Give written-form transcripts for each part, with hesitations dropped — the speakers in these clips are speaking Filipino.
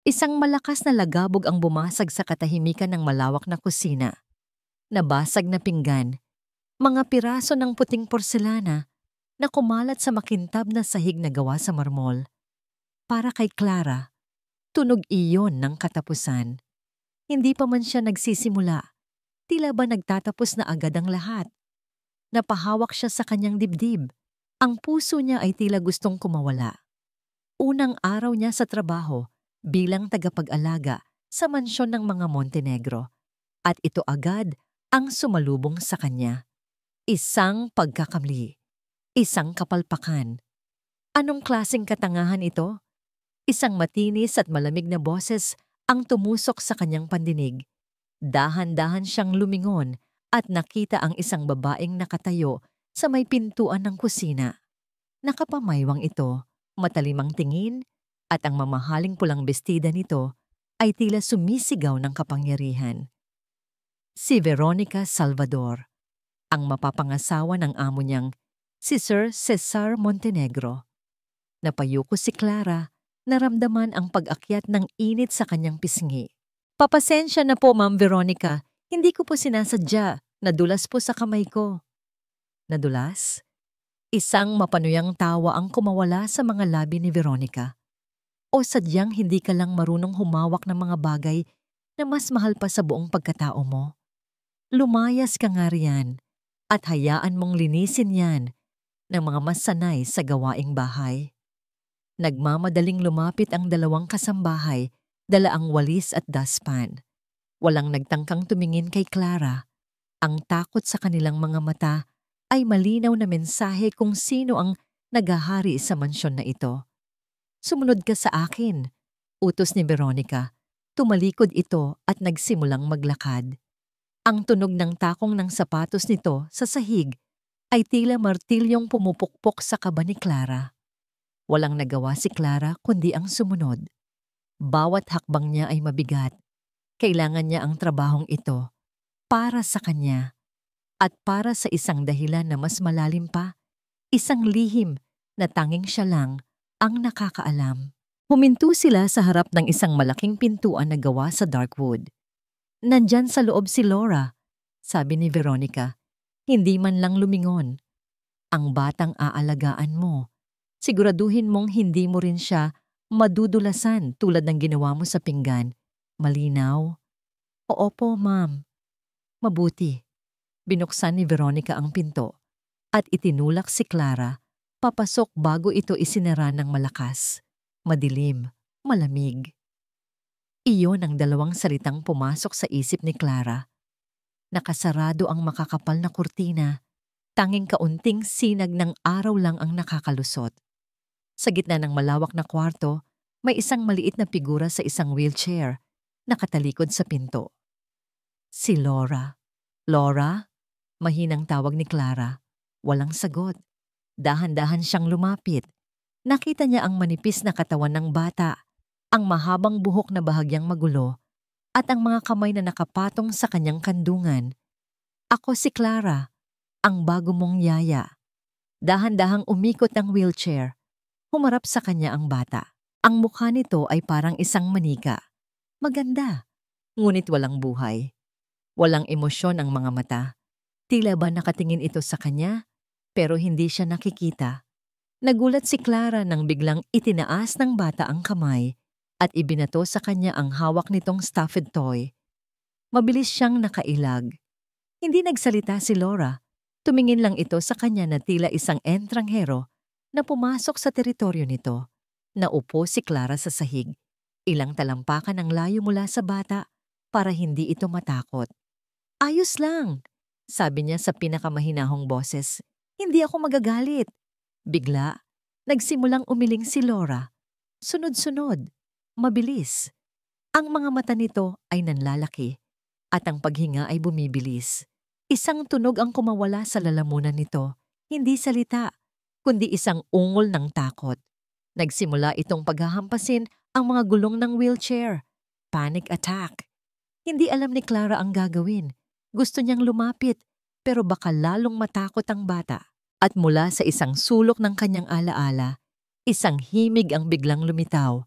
Isang malakas na lagabog ang bumasag sa katahimikan ng malawak na kusina. Nabasag na pinggan, mga piraso ng puting porselana na kumalat sa makintab na sahig na gawa sa marmol. Para kay Clara, tunog iyon ng katapusan. Hindi pa man siya nagsisimula, tila ba nagtatapos na agad ang lahat. Napahawak siya sa kanyang dibdib. Ang puso niya ay tila gustong kumawala. Unang araw niya sa trabaho bilang tagapag-alaga sa mansyon ng mga Montenegro. At ito agad ang sumalubong sa kanya. Isang pagkakamli. Isang kapalpakan. Anong klaseng katangahan ito? Isang matinis at malamig na boses ang tumusok sa kanyang pandinig. Dahan-dahan siyang lumingon at nakita ang isang babaeng nakatayo sa may pintuan ng kusina. Nakapamaywang ito, matalimang tingin, at ang mamahaling pulang bestida nito ay tila sumisigaw ng kapangyarihan. Si Veronica Salvador, ang mapapangasawa ng amo niyang si Sir Cesar Montenegro. Napayuko si Clara, naramdaman ang pag-akyat ng init sa kanyang pisngi. Papasensya na po, Ma'am Veronica. Hindi ko po sinasadya. Nadulas po sa kamay ko. Nadulas? Isang mapanuyang tawa ang kumawala sa mga labi ni Veronica. O sadyang hindi ka lang marunong humawak ng mga bagay na mas mahal pa sa buong pagkatao mo? Lumayas ka nga riyan at hayaan mong linisin yan ng mga mas sanay sa gawaing bahay. Nagmamadaling lumapit ang dalawang kasambahay, dala ang walis at dustpan. Walang nagtangkang tumingin kay Clara. Ang takot sa kanilang mga mata ay malinaw na mensahe kung sino ang naghahari sa mansyon na ito. Sumunod ka sa akin, utos ni Veronica. Tumalikod ito at nagsimulang maglakad. Ang tunog ng takong ng sapatos nito sa sahig ay tila martilyong pumupukpok sa kaba ni Clara. Walang nagawa si Clara kundi ang sumunod. Bawat hakbang niya ay mabigat. Kailangan niya ang trabahong ito para sa kanya at para sa isang dahilan na mas malalim pa, isang lihim na tanging siya lang ang nakakaalam. Huminto sila sa harap ng isang malaking pintuan na gawa sa dark wood. Nandyan sa loob si Laura, sabi ni Veronica. Hindi man lang lumingon. Ang batang aalagaan mo. Siguraduhin mong hindi mo rin siya madudulasan tulad ng ginawa mo sa pinggan. Malinaw? Oo po, ma'am. Mabuti. Binuksan ni Veronica ang pinto at itinulak si Clara papasok bago ito isinara ng malakas. Madilim, malamig. Iyon ang dalawang salitang pumasok sa isip ni Clara. Nakasarado ang makakapal na kurtina. Tanging kaunting sinag ng araw lang ang nakakalusot. Sa gitna ng malawak na kwarto, may isang maliit na figura sa isang wheelchair, nakatalikod sa pinto. Si Laura. Laura? Mahinang tawag ni Clara. Walang sagot. Dahan-dahan siyang lumapit. Nakita niya ang manipis na katawan ng bata, ang mahabang buhok na bahagyang magulo, at ang mga kamay na nakapatong sa kanyang kandungan. Ako si Clara, ang bago mong yaya. Dahan-dahang umikot ang wheelchair. Humarap sa kanya ang bata. Ang mukha nito ay parang isang manika. Maganda, ngunit walang buhay. Walang emosyon ang mga mata. Tila ba nakatingin ito sa kanya, pero hindi siya nakikita. Nagulat si Clara nang biglang itinaas ng bata ang kamay at ibinato sa kanya ang hawak nitong stuffed toy. Mabilis siyang nakailag. Hindi nagsalita si Laura. Tumingin lang ito sa kanya na tila isang entranghero na pumasok sa teritoryo nito. Naupo si Clara sa sahig. Ilang talampakan ang layo mula sa bata para hindi ito matakot. Ayos lang, sabi niya sa pinakamahinahong boses. Hindi ako magagalit. Bigla, nagsimulang umiling si Laura. Sunod-sunod, mabilis. Ang mga mata nito ay nanlalaki at ang paghinga ay bumibilis. Isang tunog ang kumawala sa lalamunan nito. Hindi salita, kundi isang ungol ng takot. Nagsimula itong paghahampasin ang mga gulong ng wheelchair. Panic attack. Hindi alam ni Clara ang gagawin. Gusto niyang lumapit, pero baka lalong matakot ang bata. At mula sa isang sulok ng kanyang alaala, isang himig ang biglang lumitaw.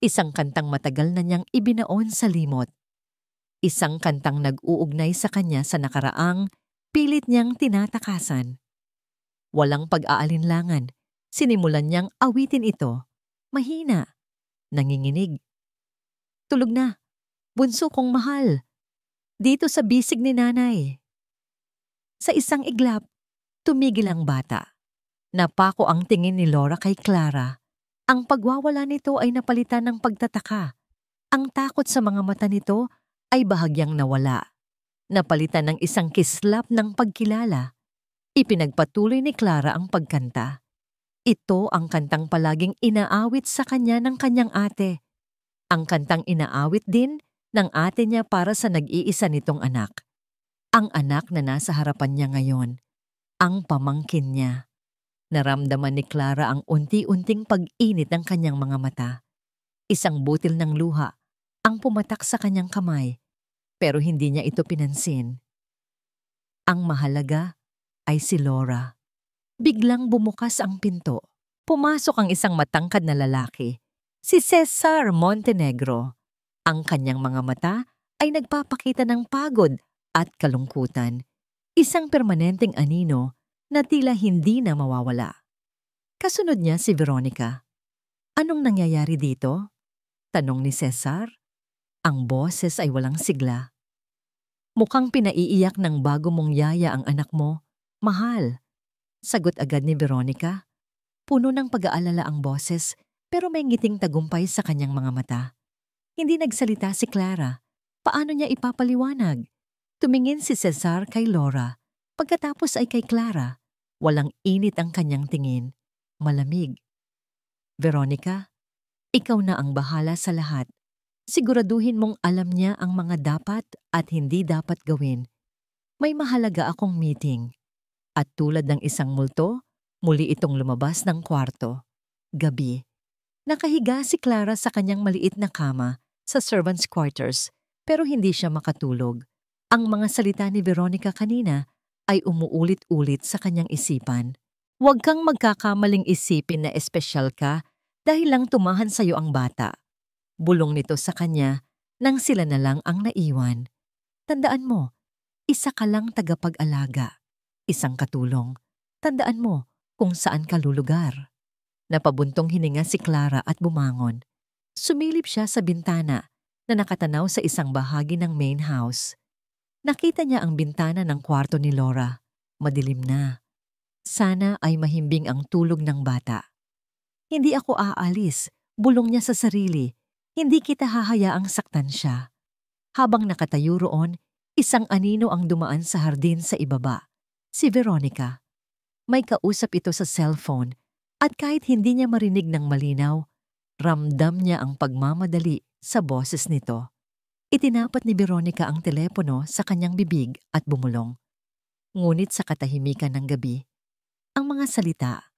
Isang kantang matagal na niyang ibinaon sa limot. Isang kantang nag-uugnay sa kanya sa nakaraang pilit niyang tinatakasan. Walang pag-aalinlangan, sinimulan niyang awitin ito. Mahina, nanginginig. Tulog na, bunso kong mahal. Dito sa bisig ni nanay. Sa isang iglap, tumigil ang bata. Napako ang tingin ni Laura kay Clara. Ang pagwawala nito ay napalitan ng pagtataka. Ang takot sa mga mata nito ay bahagyang nawala. Napalitan ng isang kislap ng pagkilala. Ipinagpatuloy ni Clara ang pagkanta. Ito ang kantang palaging inaawit sa kanya ng kanyang ate. Ang kantang inaawit din ng ate niya para sa nag-iisa nitong anak. Ang anak na nasa harapan niya ngayon. Ang pamangkin niya. Naramdaman ni Clara ang unti-unting pag-init ng kanyang mga mata. Isang butil ng luha ang pumatak sa kanyang kamay, pero hindi niya ito pinansin. Ang mahalaga ay si Laura. Biglang bumukas ang pinto. Pumasok ang isang matangkad na lalaki, si Cesar Montenegro. Ang kanyang mga mata ay nagpapakita ng pagod at kalungkutan. Isang permanenteng anino na tila hindi na mawawala. Kasunod niya si Veronica. Anong nangyayari dito? Tanong ni Cesar. Ang boses ay walang sigla. Mukhang pinaiiyak ng bago mong yaya ang anak mo. Mahal. Sagot agad ni Veronica. Puno ng pag-aalala ang boses pero may ngiting tagumpay sa kanyang mga mata. Hindi nagsalita si Clara. Paano niya ipapaliwanag? Tumingin si Cesar kay Laura. Pagkatapos ay kay Clara. Walang init ang kanyang tingin. Malamig. Veronica, ikaw na ang bahala sa lahat. Siguraduhin mong alam niya ang mga dapat at hindi dapat gawin. May mahalaga akong meeting. At tulad ng isang multo, muli itong lumabas ng kwarto. Gabi. Nakahiga si Clara sa kanyang maliit na kama sa servants' quarters pero hindi siya makatulog. Ang mga salita ni Veronica kanina ay umuulit-ulit sa kanyang isipan. Huwag kang magkakamaling isipin na espesyal ka dahil lang tumahan sa'yo ang bata. Bulong nito sa kanya nang sila na lang ang naiwan. Tandaan mo, isa ka lang tagapag-alaga. Isang katulong. Tandaan mo kung saan ka lulugar. Napabuntong hininga si Clara at bumangon. Sumilip siya sa bintana na nakatanaw sa isang bahagi ng main house. Nakita niya ang bintana ng kwarto ni Laura. Madilim na. Sana ay mahimbing ang tulog ng bata. Hindi ako aalis, bulong niya sa sarili. Hindi kita hahayaang saktan siya. Habang nakatayo roon, isang anino ang dumaan sa hardin sa ibaba. Si Veronica. May kausap ito sa cellphone at kahit hindi niya marinig ng malinaw, ramdam niya ang pagmamadali sa boses nito. Itinapat ni Veronica ang telepono sa kanyang bibig at bumulong. Ngunit sa katahimikan ng gabi, ang mga salita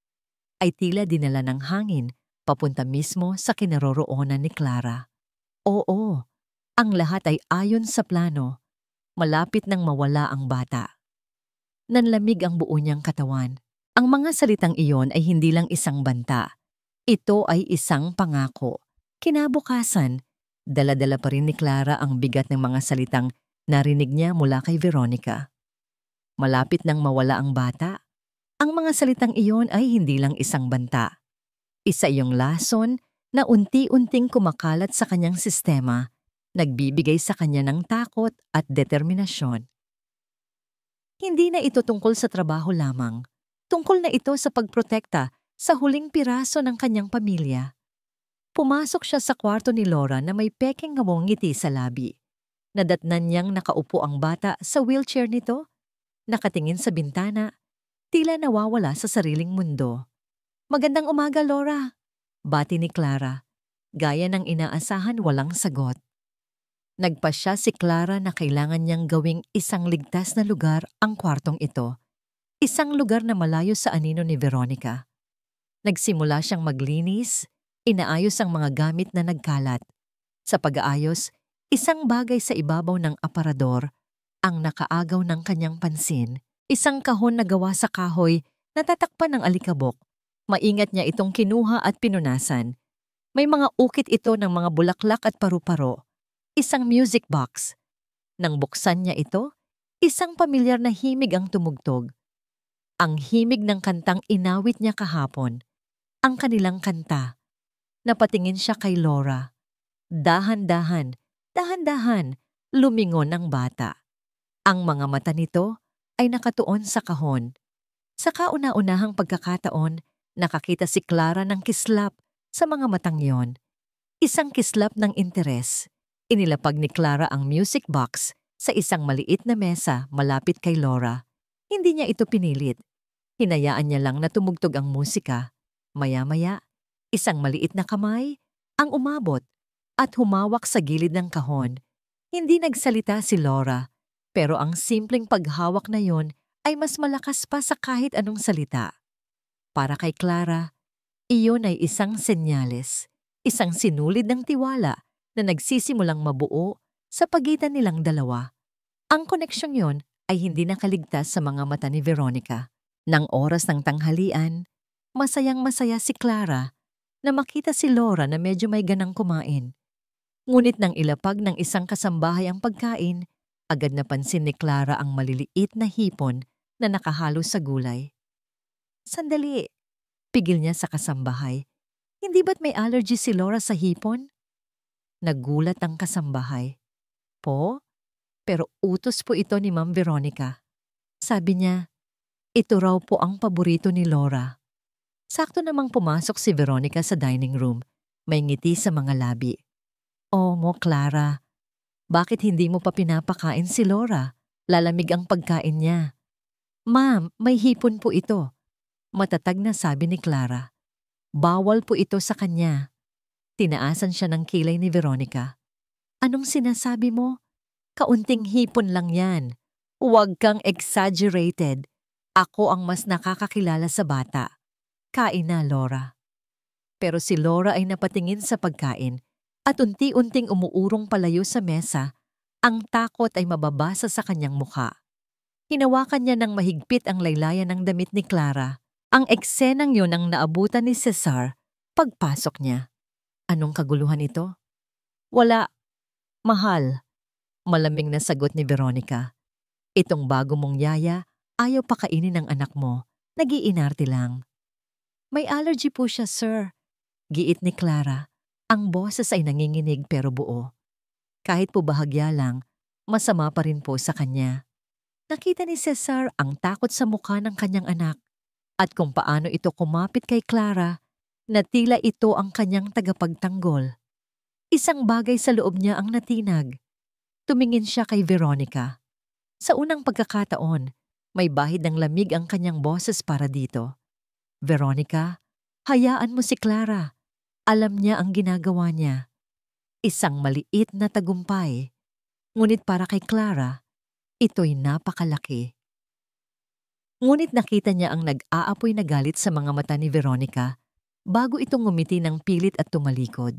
ay tila dinala ng hangin papunta mismo sa kinaroroonan ni Clara. Oo, ang lahat ay ayon sa plano. Malapit nang mawala ang bata. Nanlamig ang buo niyang katawan. Ang mga salitang iyon ay hindi lang isang banta. Ito ay isang pangako. Kinabukasan, dala-dala pa rin ni Clara ang bigat ng mga salitang narinig niya mula kay Veronica. Malapit nang mawala ang bata, ang mga salitang iyon ay hindi lang isang banta. Isa iyong lason na unti-unting kumakalat sa kanyang sistema, nagbibigay sa kanya ng takot at determinasyon. Hindi na ito tungkol sa trabaho lamang. Tungkol na ito sa pagprotekta sa huling piraso ng kanyang pamilya. Pumasok siya sa kwarto ni Laura na may pekeng ngawong ngiti sa labi. Nadatnan niyang nakaupo ang bata sa wheelchair nito, nakatingin sa bintana, tila nawawala sa sariling mundo. Magandang umaga, Laura. Bati ni Clara. Gaya ng inaasahan, walang sagot. Nagpasya si Clara na kailangan niyang gawing isang ligtas na lugar ang kwartong ito. Isang lugar na malayo sa anino ni Veronica. Nagsimula siyang maglinis, inaayos ang mga gamit na nagkalat. Sa pag-aayos, isang bagay sa ibabaw ng aparador ang nakaagaw ng kanyang pansin. Isang kahon na gawa sa kahoy na tatakpan ng alikabok. Maingat niya itong kinuha at pinunasan. May mga ukit ito ng mga bulaklak at paru-paro. Isang music box. Nang buksan niya ito, isang pamilyar na himig ang tumugtog. Ang himig ng kantang inawit niya kahapon. Ang kanilang kanta. Napatingin siya kay Laura. Dahan-dahan, dahan-dahan, lumingon ang bata. Ang mga mata nito ay nakatuon sa kahon. Sa kauna-unahang pagkakataon, nakakita si Clara ng kislap sa mga matang yon. Isang kislap ng interes. Inilapag ni Clara ang music box sa isang maliit na mesa malapit kay Laura. Hindi niya ito pinilit. Hinayaan niya lang na tumugtog ang musika. Maya-maya, isang maliit na kamay ang umabot at humawak sa gilid ng kahon. Hindi nagsalita si Laura, pero ang simpleng paghawak na yon ay mas malakas pa sa kahit anong salita. Para kay Clara, iyon ay isang senyales, isang sinulid ng tiwala na nagsisimulang mabuo sa pagitan nilang dalawa. Ang koneksyong yon ay hindi nakaligtas sa mga mata ni Veronica. Nang oras ng tanghalian, masayang-masaya si Clara na makita si Laura na medyo may ganang kumain. Ngunit nang ilapag ng isang kasambahay ang pagkain, agad napansin ni Clara ang maliliit na hipon na nakahalo sa gulay. Sandali, pigil niya sa kasambahay. Hindi ba't may allergy si Laura sa hipon? Nagulat ang kasambahay. Po? Pero utos po ito ni Ma'am Veronica. Sabi niya, ito raw po ang paborito ni Laura. Sakto namang pumasok si Veronica sa dining room. May ngiti sa mga labi. Oh mo, Clara. Bakit hindi mo pa pinapakain si Laura? Lalamig ang pagkain niya. Ma'am, may hipon po ito. Matatag na sabi ni Clara. Bawal po ito sa kanya. Tinaasan siya ng kilay ni Veronica. Anong sinasabi mo? Kaunting hipon lang yan. Huwag kang exaggerated. Ako ang mas nakakakilala sa bata. Kain na, Laura. Pero si Laura ay napatingin sa pagkain at unti-unting umuurong palayo sa mesa. Ang takot ay mababasa sa kanyang mukha. Hinawakan niya ng mahigpit ang laylayan ng damit ni Clara. Ang eksenang yun ang naabutan ni Cesar pagpasok niya. Anong kaguluhan ito? Wala. Mahal. Malamig na sagot ni Veronica. Itong bago mong yaya, ayaw pakainin ng anak mo. Nag-iinarte lang. May allergy po siya, sir. Giit ni Clara. Ang boses ay nanginginig pero buo. Kahit po bahagya lang, masama pa rin po sa kanya. Nakita ni Cesar ang takot sa mukha ng kanyang anak at kung paano ito kumapit kay Clara na tila ito ang kanyang tagapagtanggol. Isang bagay sa loob niya ang natinag. Tumingin siya kay Veronica. Sa unang pagkakataon, may bahid ng lamig ang kanyang boses para dito. Veronica, hayaan mo si Clara. Alam niya ang ginagawa niya. Isang maliit na tagumpay. Ngunit para kay Clara, ito'y napakalaki. Ngunit nakita niya ang nag-aapoy na galit sa mga mata ni Veronica bago itong ngumiti ng pilit at tumalikod.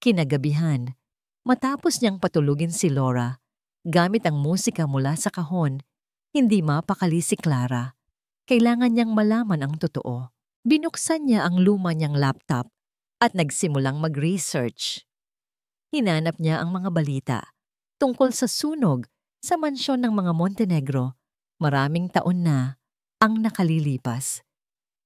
Kinagabihan, matapos niyang patulugin si Laura, gamit ang musika mula sa kahon, hindi mapakali si Clara. Kailangan niyang malaman ang totoo. Binuksan niya ang luma niyang laptop at nagsimulang mag-research. Hinanap niya ang mga balita tungkol sa sunog sa mansyon ng mga Montenegro. Maraming taon na ang nakalilipas.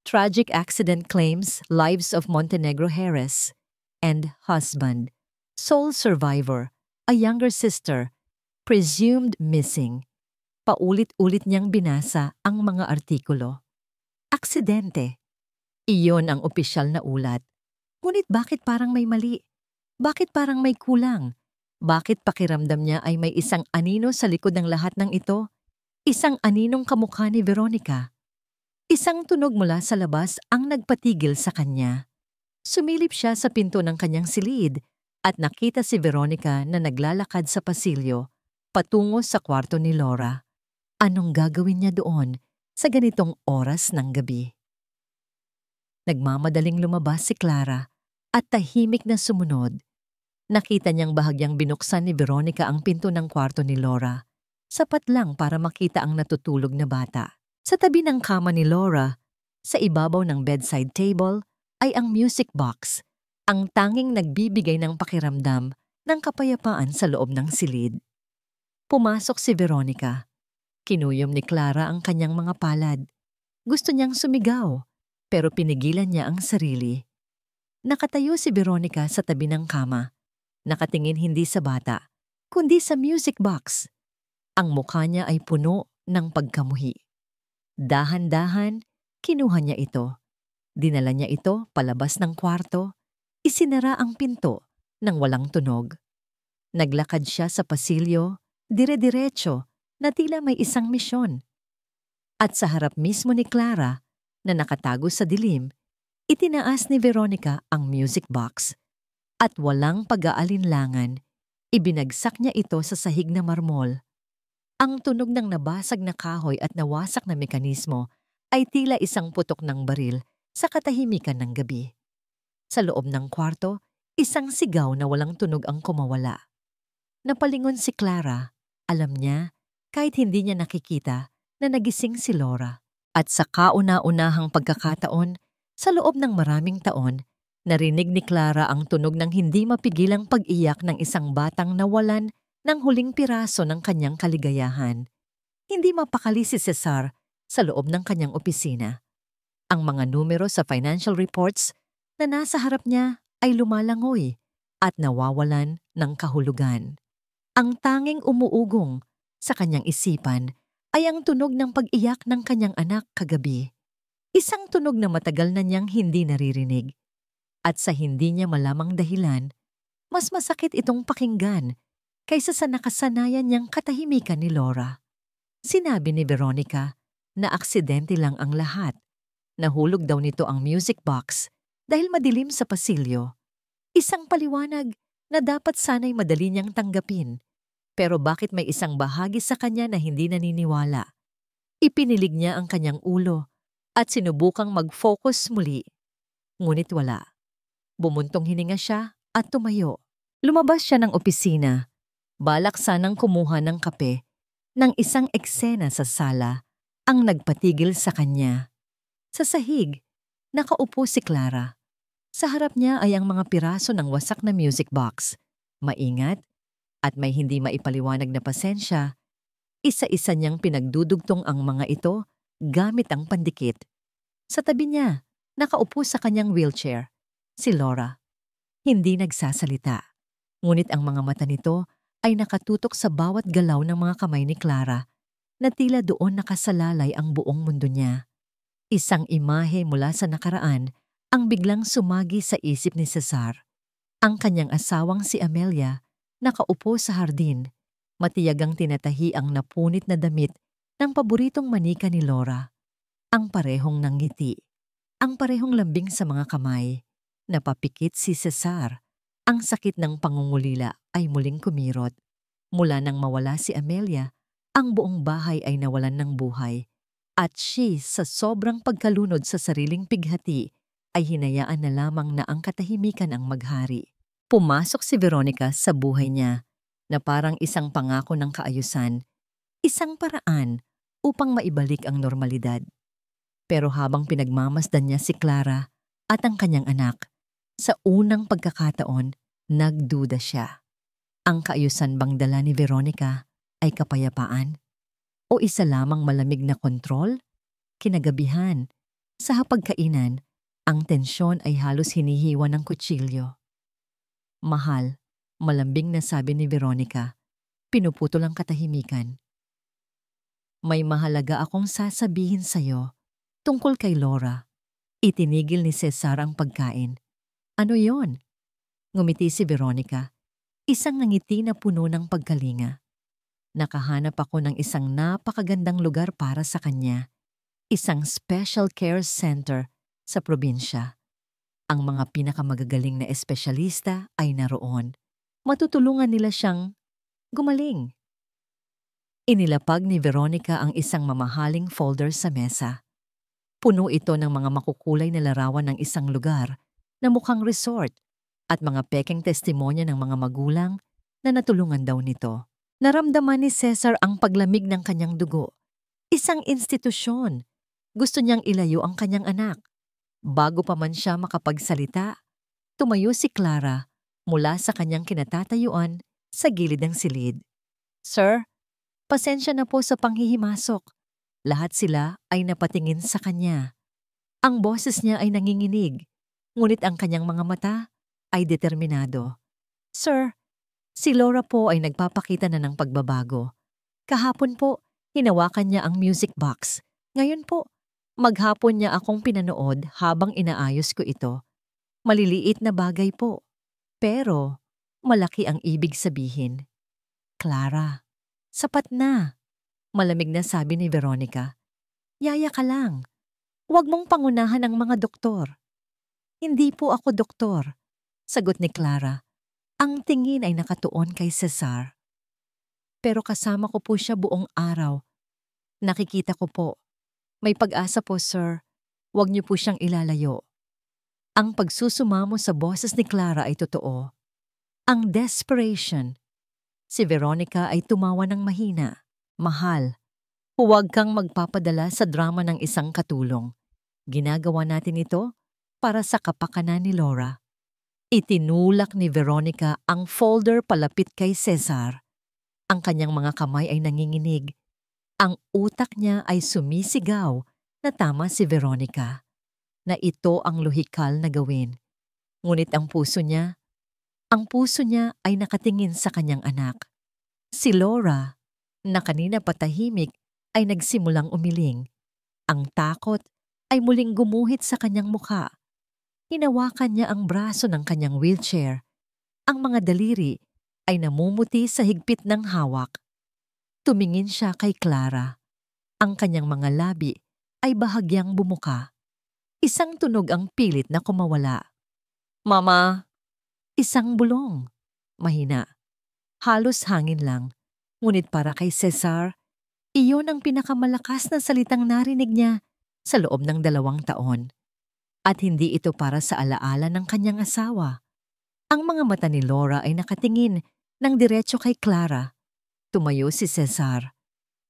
Tragic accident claims lives of Montenegro heiress and husband, sole survivor, a younger sister, presumed missing. Paulit-ulit niyang binasa ang mga artikulo. Aksidente. Iyon ang opisyal na ulat. Ngunit bakit parang may mali? Bakit parang may kulang? Bakit pakiramdam niya ay may isang anino sa likod ng lahat ng ito? Isang aninong kamukha ni Veronica. Isang tunog mula sa labas ang nagpatigil sa kanya. Sumilip siya sa pinto ng kanyang silid at nakita si Veronica na naglalakad sa pasilyo patungo sa kwarto ni Laura. Anong gagawin niya doon sa ganitong oras ng gabi? Nagmamadaling lumabas si Clara at tahimik na sumunod. Nakita niyang bahagyang binuksan ni Veronica ang pinto ng kwarto ni Laura. Sapat lang para makita ang natutulog na bata. Sa tabi ng kama ni Laura, sa ibabaw ng bedside table, ay ang music box ang tanging nagbibigay ng pakiramdam ng kapayapaan sa loob ng silid. Pumasok si Veronica. Kinuyom ni Clara ang kanyang mga palad. Gusto niyang sumigaw, pero pinigilan niya ang sarili. Nakatayo si Veronica sa tabi ng kama. Nakatingin hindi sa bata, kundi sa music box. Ang mukha niya ay puno ng pagkamuhi. Dahan-dahan, kinuha niya ito. Dinala niya ito palabas ng kwarto. Isinara ang pinto nang walang tunog. Naglakad siya sa pasilyo, dire-diretso, na tila may isang misyon. At sa harap mismo ni Clara, na nakatago sa dilim, itinaas ni Veronica ang music box. At walang pag-aalinlangan, ibinagsak niya ito sa sahig na marmol. Ang tunog ng nabasag na kahoy at nawasak na mekanismo ay tila isang putok ng baril sa katahimikan ng gabi. Sa loob ng kwarto, isang sigaw na walang tunog ang kumawala. Napalingon si Clara. Alam niya, kahit hindi niya nakikita, na nagising si Laura. At sa kauna-unahang pagkakataon, sa loob ng maraming taon, narinig ni Clara ang tunog ng hindi mapigilang pag-iyak ng isang batang nawalan ng huling piraso ng kanyang kaligayahan. Hindi mapakali si Cesar sa loob ng kanyang opisina. Ang mga numero sa financial reports na nasa harap niya ay lumalangoy at nawawalan ng kahulugan. Ang tanging umuugong sa kanyang isipan ay ang tunog ng pag-iyak ng kanyang anak kagabi. Isang tunog na matagal na niyang hindi naririnig. At sa hindi niya malamang dahilan, mas masakit itong pakinggan kaysa sa nakasanayan niyang katahimikan ni Laura. Sinabi ni Veronica na aksidente lang ang lahat. Nahulog daw nito ang music box dahil madilim sa pasilyo. Isang paliwanag na dapat sana'y madali niyang tanggapin. Pero bakit may isang bahagi sa kanya na hindi naniniwala? Ipinilig niya ang kanyang ulo at sinubukang mag-focus muli. Ngunit wala. Bumuntong hininga siya at tumayo. Lumabas siya ng opisina. Balak sanang kumuha ng kape nang isang eksena sa sala ang nagpatigil sa kanya. Sa sahig, nakaupo si Clara. Sa harap niya ay ang mga piraso ng wasak na music box. Maingat at may hindi maipaliwanag na pasensya, isa-isa niyang pinagdudugtong ang mga ito gamit ang pandikit. Sa tabi niya, nakaupo sa kanyang wheelchair, si Laura. Hindi nagsasalita, ngunit ang mga mata nito ay nakatutok sa bawat galaw ng mga kamay ni Clara na tila doon nakasalalay ang buong mundo niya. Isang imahe mula sa nakaraan ang biglang sumagi sa isip ni Cesar. Ang kanyang asawang si Amelia, nakaupo sa hardin, matiyagang tinatahi ang napunit na damit ng paboritong manika ni Laura. Ang parehong nangiti, ang parehong lambing sa mga kamay. Napapikit si Cesar. Ang sakit ng pangungulila ay muling kumirot. Mula nang mawala si Amelia, ang buong bahay ay nawalan ng buhay. At siya sa sobrang pagkalunod sa sariling pighati ay hinayaan na lamang na ang katahimikan ang maghari. Pumasok si Veronica sa buhay niya na parang isang pangako ng kaayusan, isang paraan upang maibalik ang normalidad. Pero habang pinagmamasdan niya si Clara at ang kanyang anak, sa unang pagkakataon, nagduda siya. Ang kaayusan bang dala ni Veronica ay kapayapaan? O isa lamang malamig na kontrol? Kinagabihan, sa hapagkainan, ang tensyon ay halos hinihiwa ng kutsilyo. Mahal, malambing na sabi ni Veronica, pinuputol ang katahimikan. May mahalaga akong sasabihin sa'yo tungkol kay Laura. Itinigil ni Cesar ang pagkain. Ano yon? Ngumiti si Veronica, isang ngiti na puno ng pagkalinga. Nakahanap ako ng isang napakagandang lugar para sa kanya, isang special care center sa probinsya. Ang mga pinakamagagaling na espesyalista ay naroon. Matutulungan nila siyang gumaling. Inilapag ni Veronica ang isang mamahaling folder sa mesa. Puno ito ng mga makukulay na larawan ng isang lugar na mukhang resort at mga pekeng testimonya ng mga magulang na natulungan daw nito. Naramdaman ni Cesar ang paglamig ng kanyang dugo. Isang institusyon. Gusto niyang ilayo ang kanyang anak. Bago pa man siya makapagsalita, Tumayo si Clara mula sa kanyang kinatatayuan sa gilid ng silid. "Sir, pasensya na po sa panghihimasok." Lahat sila ay napatingin sa kanya. Ang boses niya ay nanginginig, ngunit ang kanyang mga mata ay determinado. "Sir, si Laura po ay nagpapakita na ng pagbabago. Kahapon po, hinawakan niya ang music box. Ngayon po, maghapon niya akong pinanood habang inaayos ko ito. Maliliit na bagay po, pero malaki ang ibig sabihin." "Clara, sapat na," malamig na sabi ni Veronica. "Yaya ka lang. Huwag mong pangunahan ang mga doktor." "Hindi po ako doktor," sagot ni Clara. Ang tingin ay nakatuon kay Cesar. "Pero kasama ko po siya buong araw. Nakikita ko po. May pag-asa po, sir. Huwag niyo po siyang ilalayo." Ang pagsusumamo sa boses ni Clara ay totoo. Ang desperation. Si Veronica ay tumawa ng mahina. "Mahal, huwag kang magpapadala sa drama ng isang katulong. Ginagawa natin ito para sa kapakanan ni Laura." Itinulak ni Veronica ang folder palapit kay Cesar. Ang kanyang mga kamay ay nanginginig. Ang utak niya ay sumisigaw na tama si Veronica, na ito ang lohikal na gawin. Ngunit ang puso niya ay nakatingin sa kanyang anak. Si Laura, na kanina patahimik, ay nagsimulang umiling. Ang takot ay muling gumuhit sa kanyang mukha. Hinawakan niya ang braso ng kanyang wheelchair. Ang mga daliri ay namumuti sa higpit ng hawak. Tumingin siya kay Clara. Ang kanyang mga labi ay bahagyang bumuka. Isang tunog ang pilit na kumawala. "Mama!" Isang bulong. Mahina. Halos hangin lang. Ngunit para kay Cesar, iyon ang pinakamalakas na salitang narinig niya sa loob ng 2 taon. At hindi ito para sa alaala ng kanyang asawa. Ang mga mata ni Laura ay nakatingin ng diretso kay Clara. Tumayo si Cesar.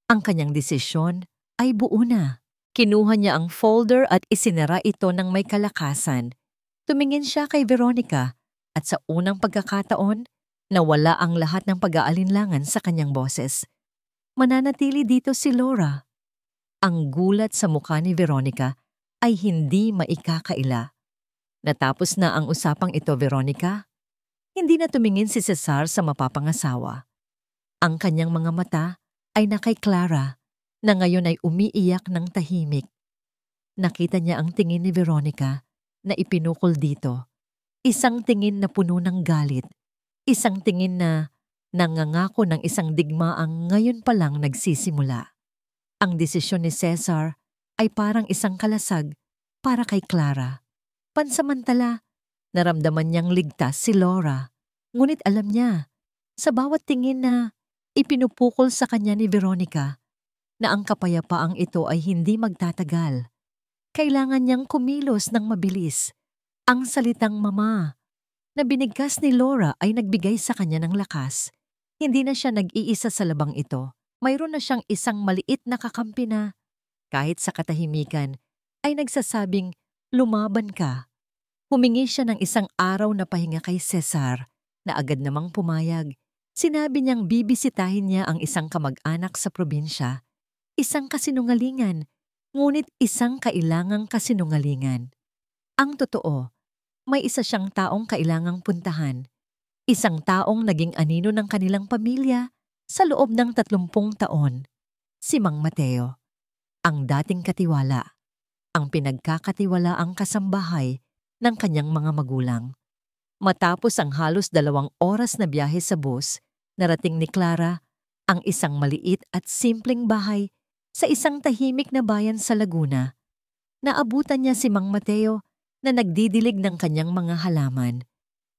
Ang kanyang desisyon ay buo na. Kinuha niya ang folder at isinara ito ng may kalakasan. Tumingin siya kay Veronica at sa unang pagkakataon, nawala ang lahat ng pag-aalinlangan sa kanyang boses. Mananatili dito si Laura. Ang gulat sa mukha ni Veronica ay hindi maikakaila. Natapos na ang usapang ito, Veronica. Hindi na tumingin si Cesar sa mapapangasawa. Ang kanyang mga mata ay na kay Clara, na ngayon ay umiiyak ng tahimik. Nakita niya ang tingin ni Veronica na ipinukol dito. Isang tingin na puno ng galit. Isang tingin na nangangako ng isang digmaang ngayon pa lang nagsisimula. Ang desisyon ni Cesar ay parang isang kalasag para kay Clara. Pansamantala, naramdaman niyang ligtas si Laura. Ngunit alam niya, sa bawat tingin na ipinupukol sa kanya ni Veronica, na ang kapayapaang ito ay hindi magtatagal. Kailangan niyang kumilos ng mabilis. Ang salitang mama na binigkas ni Laura ay nagbigay sa kanya ng lakas. Hindi na siya nag-iisa sa labang ito. Mayroon na siyang isang maliit na kakampi na, kahit sa katahimikan, ay nagsasabing, "Lumaban ka." Humingi siya ng isang araw na pahinga kay Cesar, na agad namang pumayag. Sinabi niyang bibisitahin niya ang isang kamag-anak sa probinsya. Isang kasinungalingan, ngunit isang kailangang kasinungalingan. Ang totoo, may isa siyang taong kailangang puntahan. Isang taong naging anino ng kanilang pamilya sa loob ng 30 taon. Si Mang Mateo, ang dating katiwala, ang pinagkakatiwalaang kasambahay ng kanyang mga magulang. Matapos ang halos 2 oras na biyahe sa bus, narating ni Clara ang isang maliit at simpleng bahay sa isang tahimik na bayan sa Laguna. Naabutan niya si Mang Mateo na nagdidilig ng kanyang mga halaman.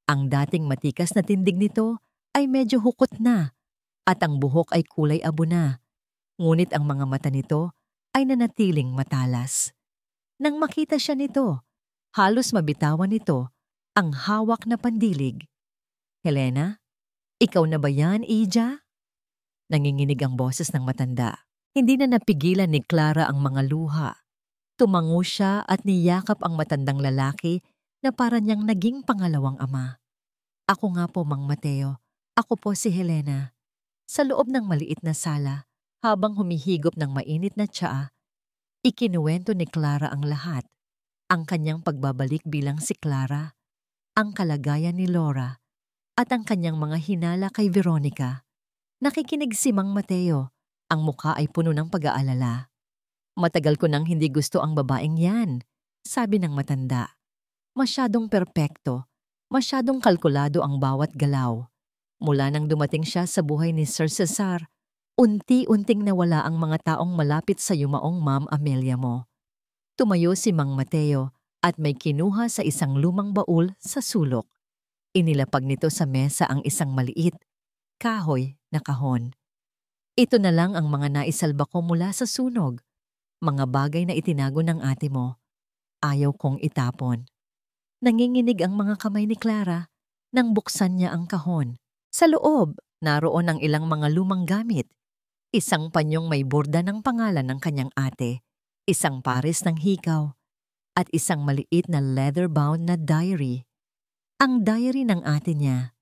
Ang dating matikas na tindig nito ay medyo hukot na at ang buhok ay kulay abo na. Ngunit ang mga mata nito ay nanatiling matalas. Nang makita siya nito, halos mabitawan nito ang hawak na pandilig. "Helena, ikaw na ba yan, Ija?" Nanginginig ang boses ng matanda. Hindi na napigilan ni Clara ang mga luha. Tumango siya at niyakap ang matandang lalaki na para niyang naging pangalawang ama. Ako nga po, Mang Mateo. Ako po si Helena. Sa loob ng maliit na sala, habang humihigop ng mainit na tsaa, ikinuwento ni Clara ang lahat. Ang kanyang pagbabalik bilang si Clara, ang kalagayan ni Laura, at ang kanyang mga hinala kay Veronica. Nakikinig si Mang Mateo. Ang mukha ay puno ng pag-aalala. Matagal ko nang hindi gusto ang babaeng yan, sabi ng matanda. Masyadong perpekto, masyadong kalkulado ang bawat galaw. Mula nang dumating siya sa buhay ni Sir Cesar, unti-unting nawala ang mga taong malapit sa yumaong Ma'am Amelia mo. Tumayo si Mang Mateo at may kinuha sa isang lumang baul sa sulok. Inilapag nito sa mesa ang isang maliit, kahoy na kahon. Ito na lang ang mga naisalba ko mula sa sunog. Mga bagay na itinago ng ate mo. Ayaw kong itapon. Nanginginig ang mga kamay ni Clara nang buksan niya ang kahon. Sa loob, naroon ang ilang mga lumang gamit. Isang panyong may borda ng pangalan ng kanyang ate, isang pares ng hikaw, at isang maliit na leather-bound na diary. Ang diary ng ate niya.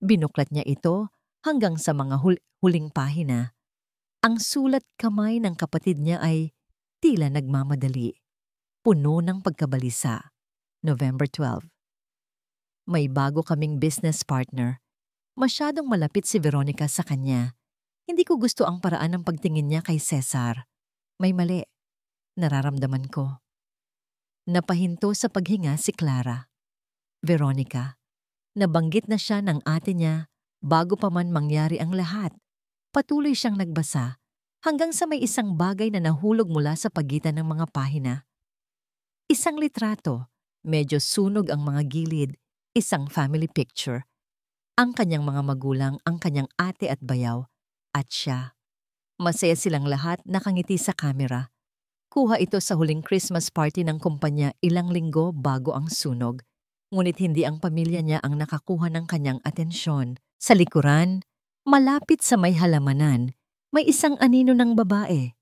Binuklat niya ito hanggang sa mga huling pahina. Ang sulat kamay ng kapatid niya ay tila nagmamadali. Puno ng pagkabalisa. November 12. May bago kaming business partner. Masyadong malapit si Veronica sa kanya. Hindi ko gusto ang paraan ng pagtingin niya kay Cesar. May mali. Nararamdaman ko. Napahinto sa paghinga si Clara. Veronica. Nabanggit na siya ng ate niya bago pa man mangyari ang lahat. Patuloy siyang nagbasa hanggang sa may isang bagay na nahulog mula sa pagitan ng mga pahina. Isang litrato, medyo sunog ang mga gilid, isang family picture. Ang kanyang mga magulang, ang kanyang ate at bayaw, at siya. Masaya silang lahat, nakangiti sa kamera. Kuha ito sa huling Christmas party ng kumpanya ilang linggo bago ang sunog. Ngunit hindi ang pamilya niya ang nakakuha ng kanyang atensyon. Sa likuran, malapit sa may halamanan, may isang anino ng babae.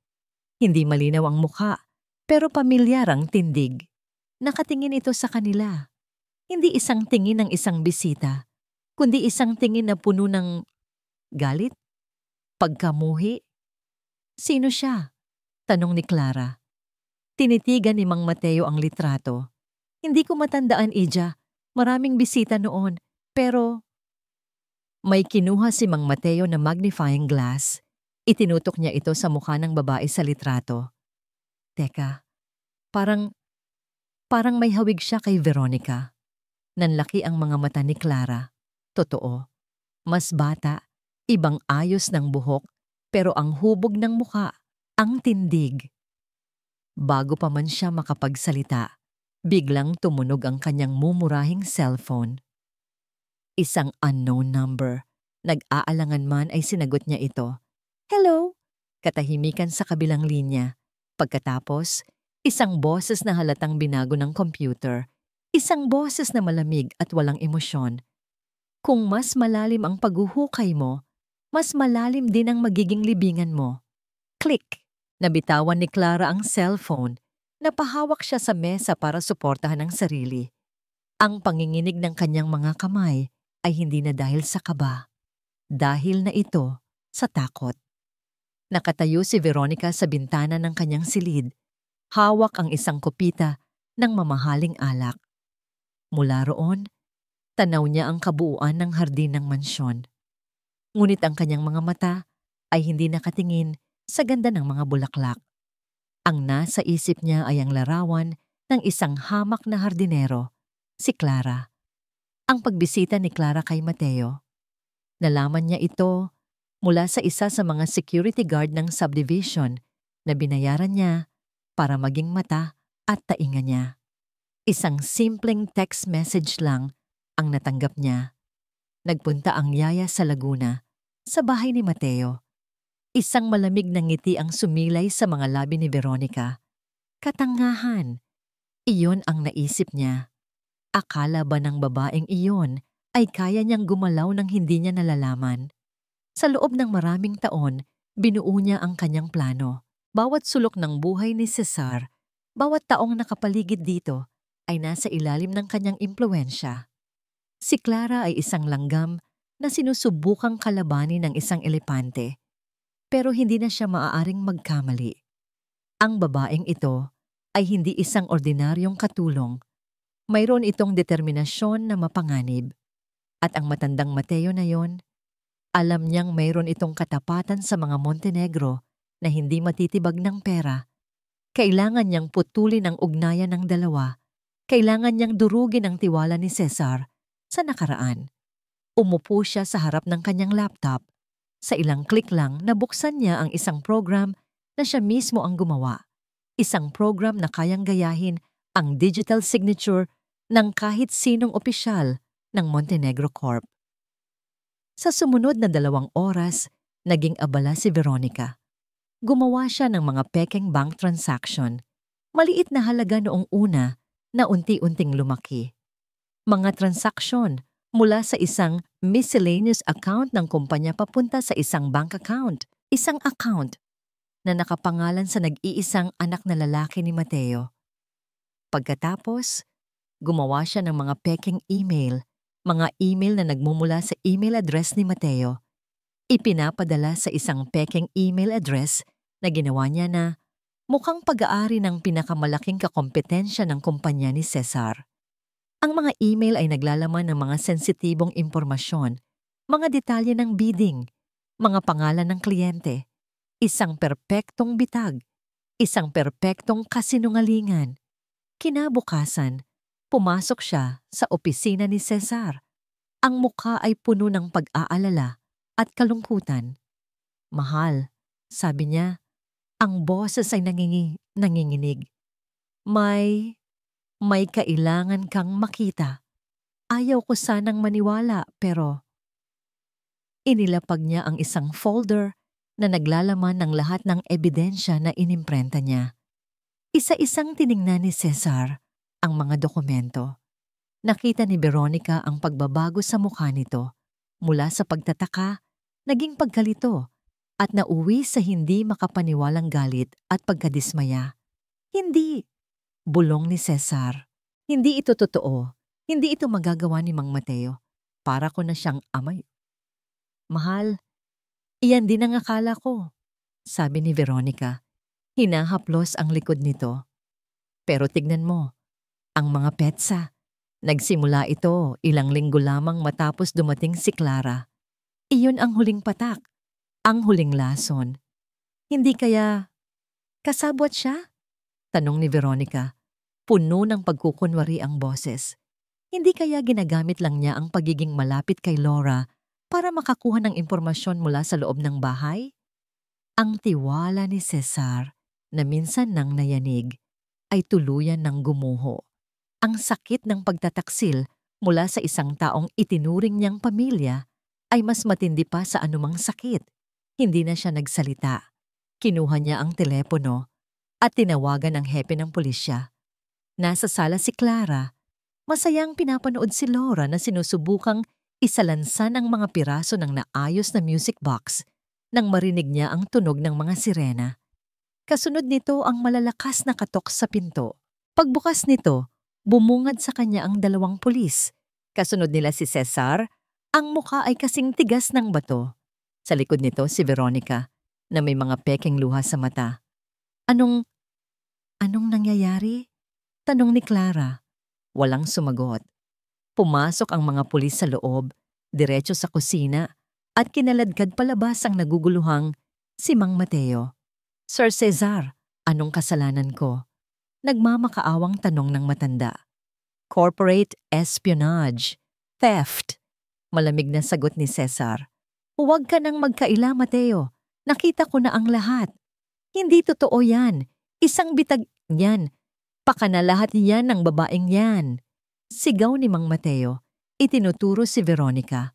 Hindi malinaw ang mukha, pero pamilyar ang tindig. Nakatingin ito sa kanila. Hindi isang tingin ng isang bisita, kundi isang tingin na puno ng galit, pagkamuhi. Sino siya? Tanong ni Clara. Tinitigan ni Mang Mateo ang litrato. Hindi ko matandaan, Ija. Maraming bisita noon, pero... May kinuha si Mang Mateo na magnifying glass. Itinutok niya ito sa mukha ng babae sa litrato. Teka, parang may hawig siya kay Veronica. Nanlaki ang mga mata ni Clara. Totoo. Mas bata, ibang ayos ng buhok, pero ang hubog ng mukha, ang tindig. Bago pa man siya makapagsalita, biglang tumunog ang kanyang mumurahing cellphone. Isang unknown number. Nag-aalangan man ay sinagot niya ito. Hello? Katahimikan sa kabilang linya. Pagkatapos, isang boses na halatang binago ng computer. Isang boses na malamig at walang emosyon. Kung mas malalim ang paghuhukay mo, mas malalim din ang magiging libingan mo. Click! Nabitawan ni Clara ang cellphone. Napahawak siya sa mesa para suportahan ang sarili. Ang panginginig ng kanyang mga kamay ay hindi na dahil sa kaba. Dahil na ito sa takot. Nakatayo si Veronica sa bintana ng kanyang silid. Hawak ang isang kopita ng mamahaling alak. Mula roon, tanaw niya ang kabuuan ng hardin ng mansyon. Ngunit ang kanyang mga mata ay hindi nakatingin sa ganda ng mga bulaklak. Ang nasa isip niya ay ang larawan ng isang hamak na hardinero, si Clara. Ang pagbisita ni Clara kay Mateo. Nalaman niya ito mula sa isa sa mga security guard ng subdivision na binayaran niya para maging mata at tainga niya. Isang simpleng text message lang ang natanggap niya. Nagpunta ang yaya sa Laguna, sa bahay ni Mateo. Isang malamig na ngiti ang sumilay sa mga labi ni Veronica. Katangahan. Iyon ang naisip niya. Akala ba ng babaeng iyon ay kaya niyang gumalaw nang hindi niya nalalaman? Sa loob ng maraming taon, binuo niya ang kanyang plano. Bawat sulok ng buhay ni Cesar, bawat taong nakapaligid dito, ay nasa ilalim ng kanyang impluwensya. Si Clara ay isang langgam na sinusubukang kalabanin ng isang elepante, pero hindi na siya maaaring magkamali. Ang babaeng ito ay hindi isang ordinaryong katulong. Mayroon itong determinasyon na mapanganib. At ang matandang Mateo na yon, alam niyang mayroon itong katapatan sa mga Montenegro na hindi matitibag ng pera. Kailangan niyang putulin ang ugnayan ng dalawa. Kailangan niyang durugin ang tiwala ni Cesar sa nakaraan. Umupo siya sa harap ng kanyang laptop. Sa ilang click lang, nabuksan niya ang isang program na siya mismo ang gumawa. Isang program na kayang gayahin ang digital signature ng kahit sinong opisyal ng Montenegro Corp. Sa sumunod na 2 oras, naging abala si Veronica. Gumawa siya ng mga pekeng bank transaction. Maliit na halaga noong una na unti-unting lumaki. Mga transaksyon mula sa isang miscellaneous account ng kumpanya papunta sa isang bank account. Isang account na nakapangalan sa nag-iisang anak na lalaki ni Mateo. Pagkatapos, gumawa siya ng mga pekeng email, mga email na nagmumula sa email address ni Mateo. Ipinapadala sa isang pekeng email address na ginawa niya na mukhang pag-aari ng pinakamalaking kakompetensya ng kumpanya ni Cesar. Ang mga email ay naglalaman ng mga sensitibong impormasyon, mga detalye ng bidding, mga pangalan ng kliyente, isang perpektong bitag, isang perpektong kasinungalingan. Kinabukasan, pumasok siya sa opisina ni Cesar. Ang mukha ay puno ng pag-aalala at kalungkutan. "Mahal," sabi niya, ang boses ay nanginginig. May kailangan kang makita. Ayaw ko sanang maniwala pero..." Inilapag niya ang isang folder na naglalaman ng lahat ng ebidensya na inimprenta niya. Isa-isang tiningnan ni Cesar ang mga dokumento. Nakita ni Veronica ang pagbabago sa mukha nito mula sa pagtataka, naging pagkalito at nauwi sa hindi makapaniwalang galit at pagkadismaya. "Hindi!" bulong ni Cesar. "Hindi ito totoo. Hindi ito magagawa ni Mang Mateo. Para ko na siyang amay." "Mahal, iyan din ang akala ko," sabi ni Veronica. Hinahaplos ang likod nito. "Pero tignan mo, ang mga petsa. Nagsimula ito ilang linggo lamang matapos dumating si Clara. Iyon ang huling patak, ang huling lason. Hindi kaya kasabwat siya?" tanong ni Veronica. Puno ng pagkukunwari ang boses. Hindi kaya ginagamit lang niya ang pagiging malapit kay Laura para makakuha ng impormasyon mula sa loob ng bahay? Ang tiwala ni Cesar na minsan nang nayanig ay tuluyan ng gumuho. Ang sakit ng pagtataksil mula sa isang taong itinuring niyang pamilya ay mas matindi pa sa anumang sakit. Hindi na siya nagsalita. Kinuha niya ang telepono at tinawagan ang hepe ng pulisya. Nasa sala si Clara. Masayang pinapanood si Laura na sinusubukang isalansan ang mga piraso ng naayos na music box nang marinig niya ang tunog ng mga sirena. Kasunod nito ang malalakas na katok sa pinto. Pagbukas nito, bumungad sa kanya ang 2 pulis. Kasunod nila si Cesar, ang mukha ay kasing tigas ng bato. Sa likod nito si Veronica, na may mga pekeng luha sa mata. Anong nangyayari?" tanong ni Clara. Walang sumagot. Pumasok ang mga pulis sa loob, diretso sa kusina, at kinaladkad palabas ang naguguluhang si Mang Mateo. "Sir Cesar, anong kasalanan ko?" Nagmamakaawang tanong ng matanda. "Corporate espionage. Theft." Malamig na sagot ni Cesar. "Huwag ka nang magkaila, Mateo. Nakita ko na ang lahat. Hindi totoo yan. Isang bitag yan. Pakanalahat yan ng babaeng yan." Sigaw ni Mang Mateo. Itinuturo si Veronica.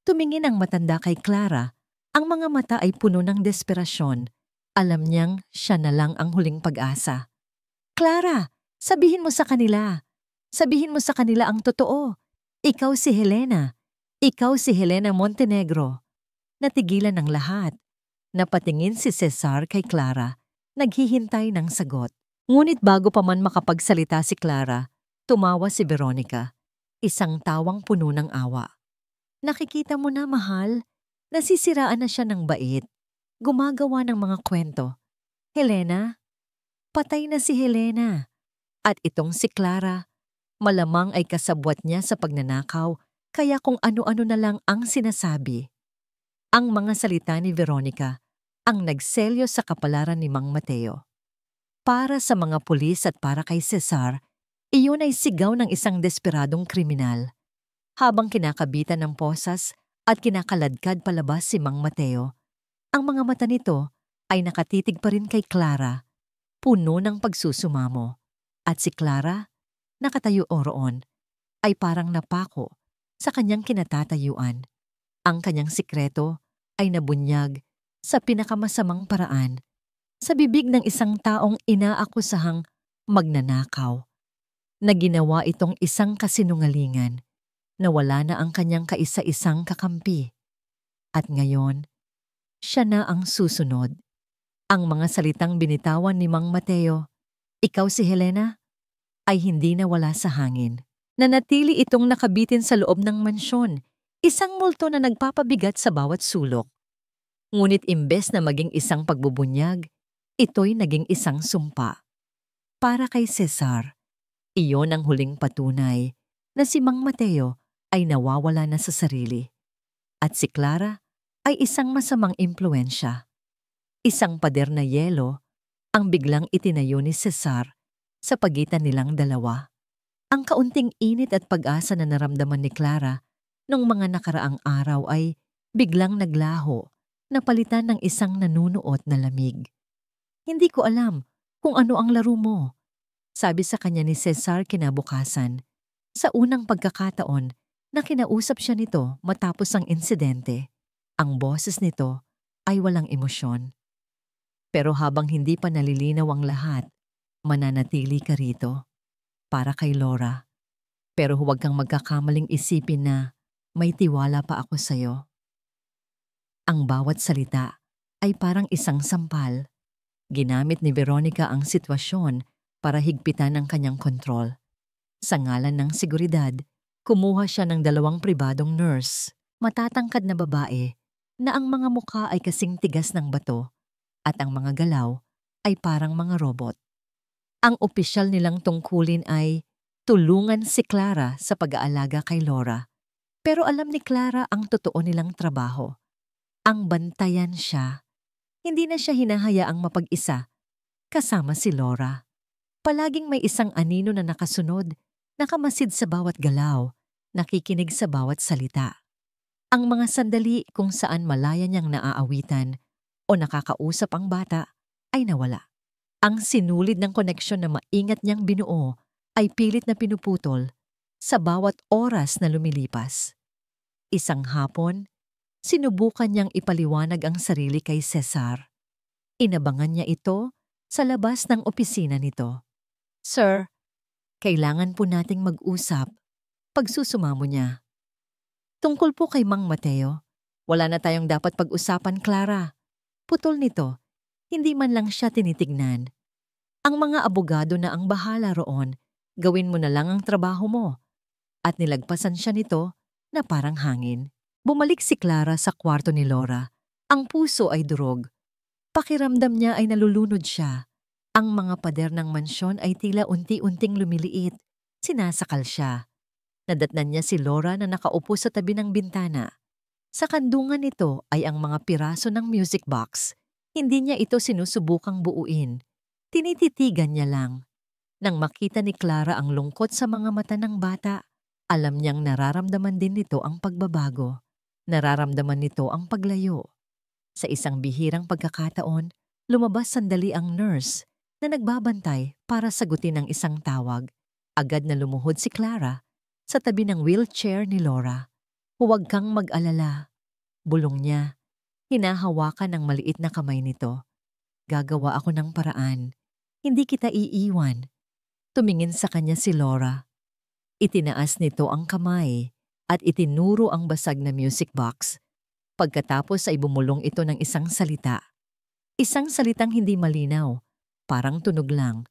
Tumingin ang matanda kay Clara. Ang mga mata ay puno ng desperasyon. Alam niyang siya na lang ang huling pag-asa. "Clara, sabihin mo sa kanila. Sabihin mo sa kanila ang totoo. Ikaw si Helena. Ikaw si Helena Montenegro." Natigilan ang lahat. Napatingin si Cesar kay Clara. Naghihintay ng sagot. Ngunit bago pa man makapagsalita si Clara, Tumawa si Veronica, isang tawang puno ng awa. Nakikita mo na, mahal, nasisiraan na siya ng bait. Gumagawa ng mga kwento. Helena? Patay na si Helena. At itong si Clara, malamang ay kasabwat niya sa pagnanakaw, kaya kung ano-ano na lang ang sinasabi. Ang mga salita ni Veronica ang nagselyo sa kapalaran ni Mang Mateo. Para sa mga pulis at para kay Cesar, iyon ay sigaw ng isang desperadong kriminal. Habang kinakabitan ng posas at kinakaladkad palabas si Mang Mateo, ang mga mata nito ay nakatitig pa rin kay Clara, puno ng pagsusumamo. At si Clara, nakatayo roon, ay parang napako sa kanyang kinatatayuan. Ang kanyang sikreto ay nabunyag sa pinakamasamang paraan sa bibig ng isang taong inaakusahang magnanakaw, na ginawa itong isang kasinungalingan na wala na ang kanyang kaisa-isang kakampi. At ngayon, siya na ang susunod. Ang mga salitang binitawan ni Mang Mateo, "Ikaw si Helena?" ay hindi nawala sa hangin. Nanatili itong nakabitin sa loob ng mansyon, isang multo na nagpapabigat sa bawat sulok. Ngunit imbes na maging isang pagbubunyag, ito'y naging isang sumpa. Para kay Cesar, iyon ang huling patunay na si Mang Mateo ay nawawala na sa sarili. At si Clara ay isang masamang impluensya. Isang pader na yelo ang biglang itinayo ni Cesar sa pagitan nilang dalawa. Ang kaunting init at pag-asa na naramdaman ni Clara nung mga nakaraang araw ay biglang naglaho, napalitan ng isang nanunuot na lamig. "Hindi ko alam kung ano ang laro mo," sabi sa kanya ni Cesar kinabukasan, sa unang pagkakataon na kinausap siya nito matapos ang insidente. Ang boses nito ay walang emosyon. "Pero habang hindi pa nalilinaw ang lahat, mananatili ka rito para kay Laura. Pero huwag kang magkakamaling isipin na may tiwala pa ako sa'yo." Ang bawat salita ay parang isang sampal. Ginamit ni Veronica ang sitwasyon para higpitan ang kanyang kontrol. Sa ngalan ng seguridad, kumuha siya ng 2 pribadong nurse, matatangkad na babae, na ang mga mukha ay kasing tigas ng bato at ang mga galaw ay parang mga robot. Ang opisyal nilang tungkulin ay tulungan si Clara sa pag-aalaga kay Laura. Pero alam ni Clara ang totoo nilang trabaho. Ang bantayan siya. Hindi na siya hinahayaang mapag-isa kasama si Laura. Palaging may isang anino na nakasunod, nakamasid sa bawat galaw, nakikinig sa bawat salita. Ang mga sandali kung saan malaya niyang naaawitan o nakakausap ang bata ay nawala. Ang sinulid ng koneksyon na maingat niyang binuo ay pilit na pinuputol sa bawat oras na lumilipas. Isang hapon, sinubukan niyang ipaliwanag ang sarili kay Cesar. Inabangan niya ito sa labas ng opisina nito. "Sir, kailangan po nating mag-usap." Pagsusumamo niya. "Tungkol po kay Mang Mateo, wala na tayong dapat pag-usapan, Clara." Putol nito, hindi man lang siya tinitignan. "Ang mga abogado na ang bahala roon, gawin mo na lang ang trabaho mo." At nilagpasan siya nito na parang hangin. Bumalik si Clara sa kwarto ni Laura. Ang puso ay durog. Pakiramdam niya ay nalulunod siya. Ang mga pader ng mansyon ay tila unti-unting lumiliit. Sinasakal siya. Nadatnan niya si Laura na nakaupo sa tabi ng bintana. Sa kandungan nito ay ang mga piraso ng music box. Hindi niya ito sinusubukang buuin. Tinititigan niya lang. Nang makita ni Clara ang lungkot sa mga mata ng bata, alam niyang nararamdaman din nito ang pagbabago. Nararamdaman nito ang paglayo. Sa isang bihirang pagkakataon, lumabas sandali ang nurse na nagbabantay para sagutin ang isang tawag. Agad na lumuhod si Clara sa tabi ng wheelchair ni Laura. "Huwag kang mag-alala," bulong niya. Hinahawakan ng maliit na kamay nito. "Gagawa ako ng paraan. Hindi kita iiwan." Tumingin sa kanya si Laura. Itinaas nito ang kamay at itinuro ang basag na music box. Pagkatapos ay bumulong ito ng isang salita. Isang salitang hindi malinaw, parang tunog lang.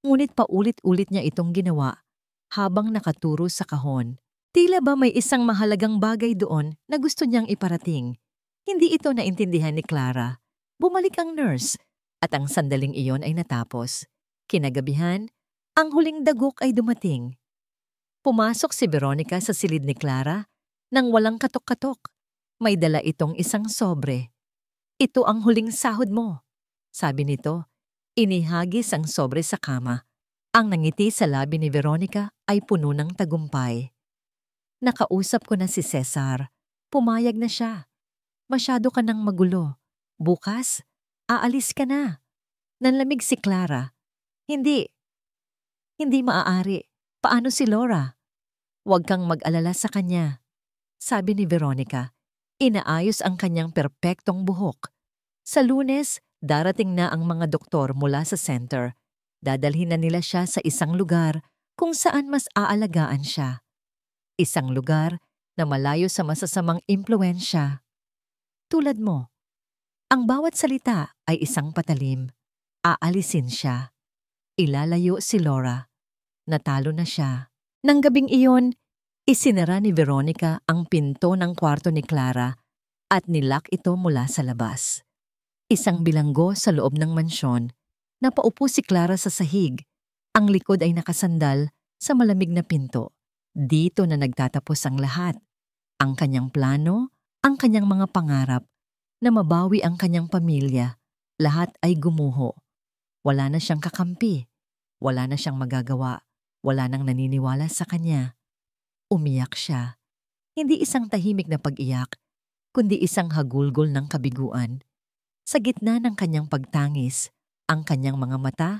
Ngunit paulit-ulit niya itong ginawa habang nakaturo sa kahon. Tila ba may isang mahalagang bagay doon na gusto niyang iparating. Hindi ito naintindihan ni Clara. Bumalik ang nurse at ang sandaling iyon ay natapos. Kinagabihan, ang huling dagok ay dumating. Pumasok si Veronica sa silid ni Clara nang walang katok-katok. May dala itong isang sobre. Ito ang huling sahod mo, sabi nito. Inihagis ang sobre sa kama. Ang nangiti sa labi ni Veronica ay puno ng tagumpay. Nakausap ko na si Cesar. Pumayag na siya. Masyado ka nang magulo. Bukas, aalis ka na. Nanlamig si Clara. Hindi maaari. Paano si Laura? Huwag kang mag-alala sa kanya, sabi ni Veronica. Inaayos ang kanyang perpektong buhok. Sa Lunes, darating na ang mga doktor mula sa center. Dadalhin na nila siya sa isang lugar kung saan mas aalagaan siya. Isang lugar na malayo sa masasamang impluwensya. Tulad mo, ang bawat salita ay isang patalim. Aalisin siya. Ilalayo si Laura. Natalo na siya. Nang gabing iyon, isinara ni Veronica ang pinto ng kwarto ni Clara at nilak ito mula sa labas. Isang bilanggo sa loob ng mansyon. Napaupo si Clara sa sahig. Ang likod ay nakasandal sa malamig na pinto. Dito na nagtatapos ang lahat. Ang kanyang plano, ang kanyang mga pangarap, na mabawi ang kanyang pamilya. Lahat ay gumuho. Wala na siyang kakampi. Wala na siyang magagawa. Wala nang naniniwala sa kanya. Umiyak siya. Hindi isang tahimik na pag-iyak, kundi isang hagulgol ng kabiguan. Sa gitna ng kanyang pagtangis, ang kanyang mga mata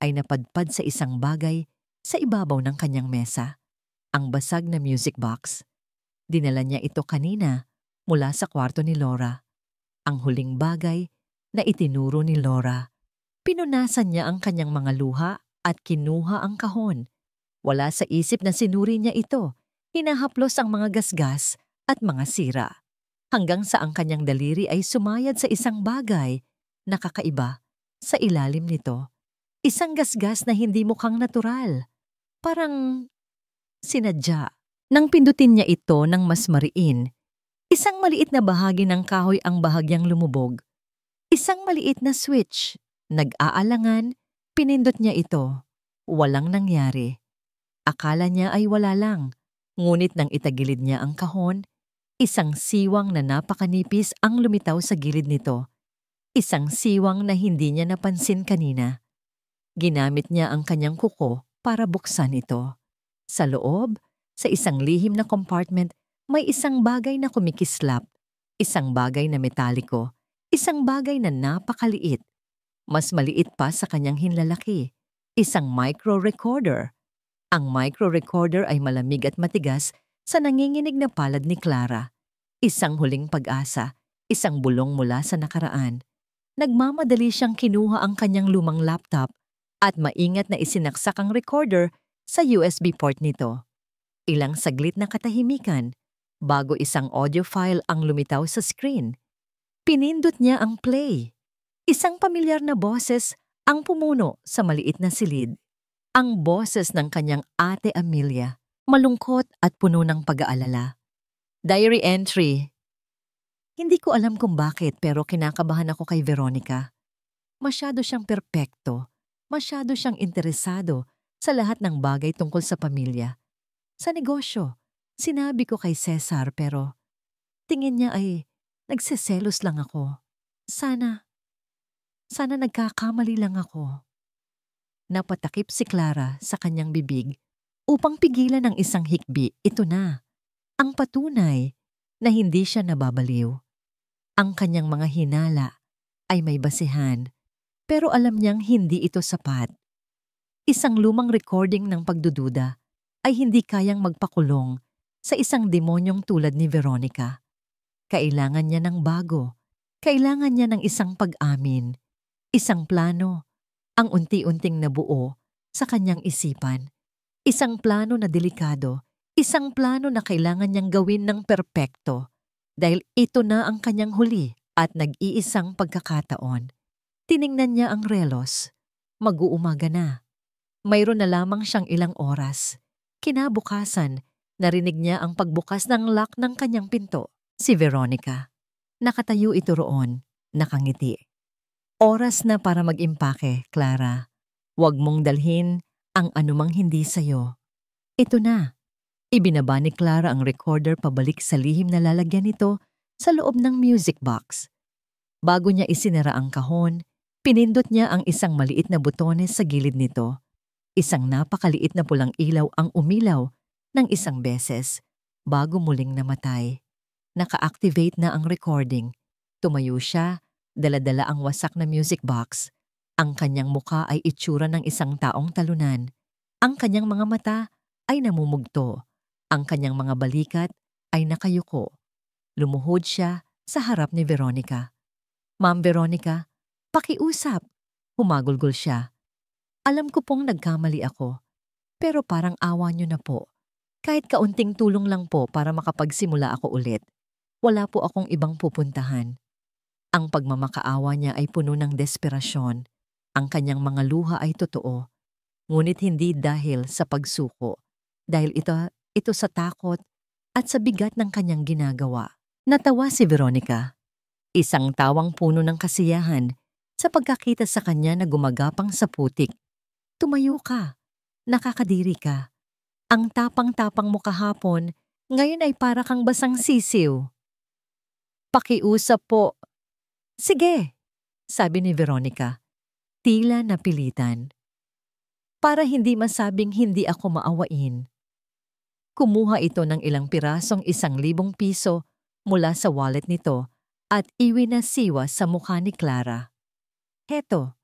ay napadpad sa isang bagay sa ibabaw ng kanyang mesa. Ang basag na music box. Dinala niya ito kanina mula sa kwarto ni Laura. Ang huling bagay na itinuro ni Laura. Pinunasan niya ang kanyang mga luha at kinuha ang kahon. Wala sa isip na sinuri niya ito. Hinahaplos ang mga gasgas at mga sira. Hanggang sa ang kanyang daliri ay sumayad sa isang bagay na kakaiba sa ilalim nito. Isang gasgas na hindi mukhang natural. Parang sinadya. Nang pindutin niya ito ng mas mariin, isang maliit na bahagi ng kahoy ang bahagyang lumubog. Isang maliit na switch. Nag-aalangan, pinindot niya ito. Walang nangyari. Akala niya ay wala lang. Ngunit nang itagilid niya ang kahon, isang siwang na napakanipis ang lumitaw sa gilid nito. Isang siwang na hindi niya napansin kanina. Ginamit niya ang kanyang kuko para buksan ito. Sa loob, sa isang lihim na compartment, may isang bagay na kumikislap. Isang bagay na metaliko. Isang bagay na napakaliit. Mas maliit pa sa kanyang hinlalaki. Isang micro-recorder. Ang micro-recorder ay malamig at matigas sa nanginginig na palad ni Clara. Isang huling pag-asa, isang bulong mula sa nakaraan. Nagmamadali siyang kinuha ang kanyang lumang laptop at maingat na isinaksak ang recorder sa USB port nito. Ilang saglit na katahimikan bago isang audio file ang lumitaw sa screen. Pinindot niya ang play. Isang pamilyar na boses ang pumuno sa maliit na silid. Ang boses ng kanyang ate Amelia, malungkot at puno ng pag-aalala. Diary entry. Hindi ko alam kung bakit pero kinakabahan ako kay Veronica. Masyado siyang perpekto, masyado siyang interesado sa lahat ng bagay tungkol sa pamilya. Sa negosyo, sinabi ko kay Cesar pero tingin niya ay nagseselos lang ako. Sana nagkakamali lang ako. Napatakip si Clara sa kanyang bibig upang pigilan ang isang hikbi. Ito na, ang patunay na hindi siya nababaliw. Ang kanyang mga hinala ay may basihan, pero alam niyang hindi ito sapat. Isang lumang recording ng pagdududa ay hindi kayang magpakulong sa isang demonyong tulad ni Veronica. Kailangan niya ng bago. Kailangan niya ng isang pag-amin, isang plano, ang unti-unting nabuo sa kanyang isipan. Isang plano na delikado, isang plano na kailangan niyang gawin ng perpekto dahil ito na ang kanyang huli at nag-iisang pagkakataon. Tiningnan niya ang relos. Mag-uumaga na. Mayroon na lamang siyang ilang oras. Kinabukasan, narinig niya ang pagbukas ng lock ng kanyang pinto. Si Veronica. Nakatayo ito roon, nakangiti. Oras na para mag-impake, Clara. Huwag mong dalhin ang anumang hindi sa'yo. Ito na. Ibinaba ni Clara ang recorder pabalik sa lihim na lalagyan nito sa loob ng music box. Bago niya isinara ang kahon, pinindot niya ang isang maliit na butones sa gilid nito. Isang napakaliit na pulang ilaw ang umilaw ng isang beses bago muling namatay. Naka-activate na ang recording. Tumayo siya, dala-dala ang wasak na music box. Ang kanyang muka ay itsura ng isang taong talunan. Ang kanyang mga mata ay namumugto. Ang kanyang mga balikat ay nakayuko. Lumuhod siya sa harap ni Veronica. Ma'am Veronica, pakiusap. Humagulgol siya. Alam ko pong nagkamali ako, pero parang awa niyo na po. Kahit kaunting tulong lang po para makapagsimula ako ulit. Wala po akong ibang pupuntahan. Ang pagmamakaawa niya ay puno ng desperasyon. Ang kanyang mga luha ay totoo. Ngunit hindi dahil sa pagsuko. Dahil ito sa takot at sa bigat ng kanyang ginagawa. Natawa si Veronica. Isang tawang puno ng kasiyahan sa pagkakita sa kanya na gumagapang sa putik. Tumayo ka. Nakakadiri ka. Ang tapang-tapang mo kahapon, ngayon ay para kang basang sisiw. Pakiusap po. Sige, sabi ni Veronica, tila napilitan. Para hindi masabing hindi ako maawain. Kumuha ito ng ilang pirasong 1,000 piso mula sa wallet nito at iwinasiwa sa mukha ni Clara. Heto,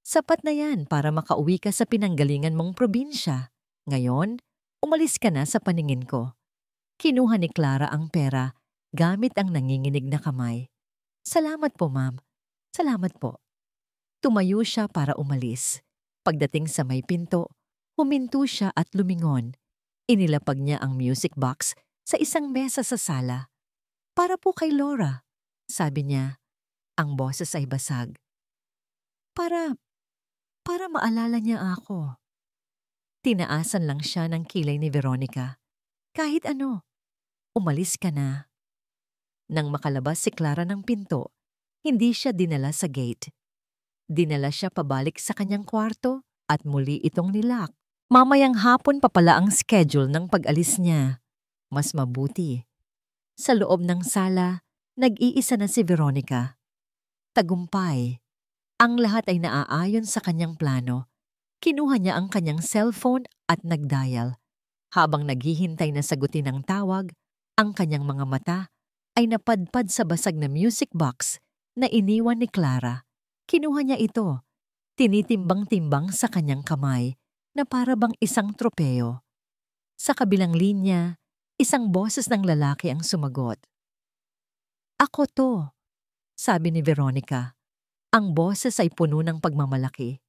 sapat na yan para makauwi ka sa pinanggalingan mong probinsya. Ngayon, umalis ka na sa paningin ko. Kinuha ni Clara ang pera gamit ang nanginginig na kamay. Salamat po, ma'am. Salamat po. Tumayo siya para umalis. Pagdating sa may pinto, huminto siya at lumingon. Inilapag niya ang music box sa isang mesa sa sala. Para po kay Laura, sabi niya. Ang boses ay basag. Para maalala niya ako. Tinaasan lang siya ng kilay ni Veronica. Kahit ano, umalis ka na. Nang makalabas si Clara ng pinto, hindi siya dinala sa gate. Dinala siya pabalik sa kanyang kwarto at muli itong nilak. Mamayang hapon pa pala ang schedule ng pag-alis niya. Mas mabuti. Sa loob ng sala, nag-iisa na si Veronica. Tagumpay. Ang lahat ay naaayon sa kanyang plano. Kinuha niya ang kanyang cellphone at nag-dial. Habang naghihintay na sagutin ang tawag, ang kanyang mga mata ay napadpad sa basag na music box na iniwan ni Clara. Kinuha niya ito, tinitimbang-timbang sa kanyang kamay na para bang isang tropeo. Sa kabilang linya, isang boses ng lalaki ang sumagot. Ako to, sabi ni Veronica. Ang boses ay puno ng pagmamalaki.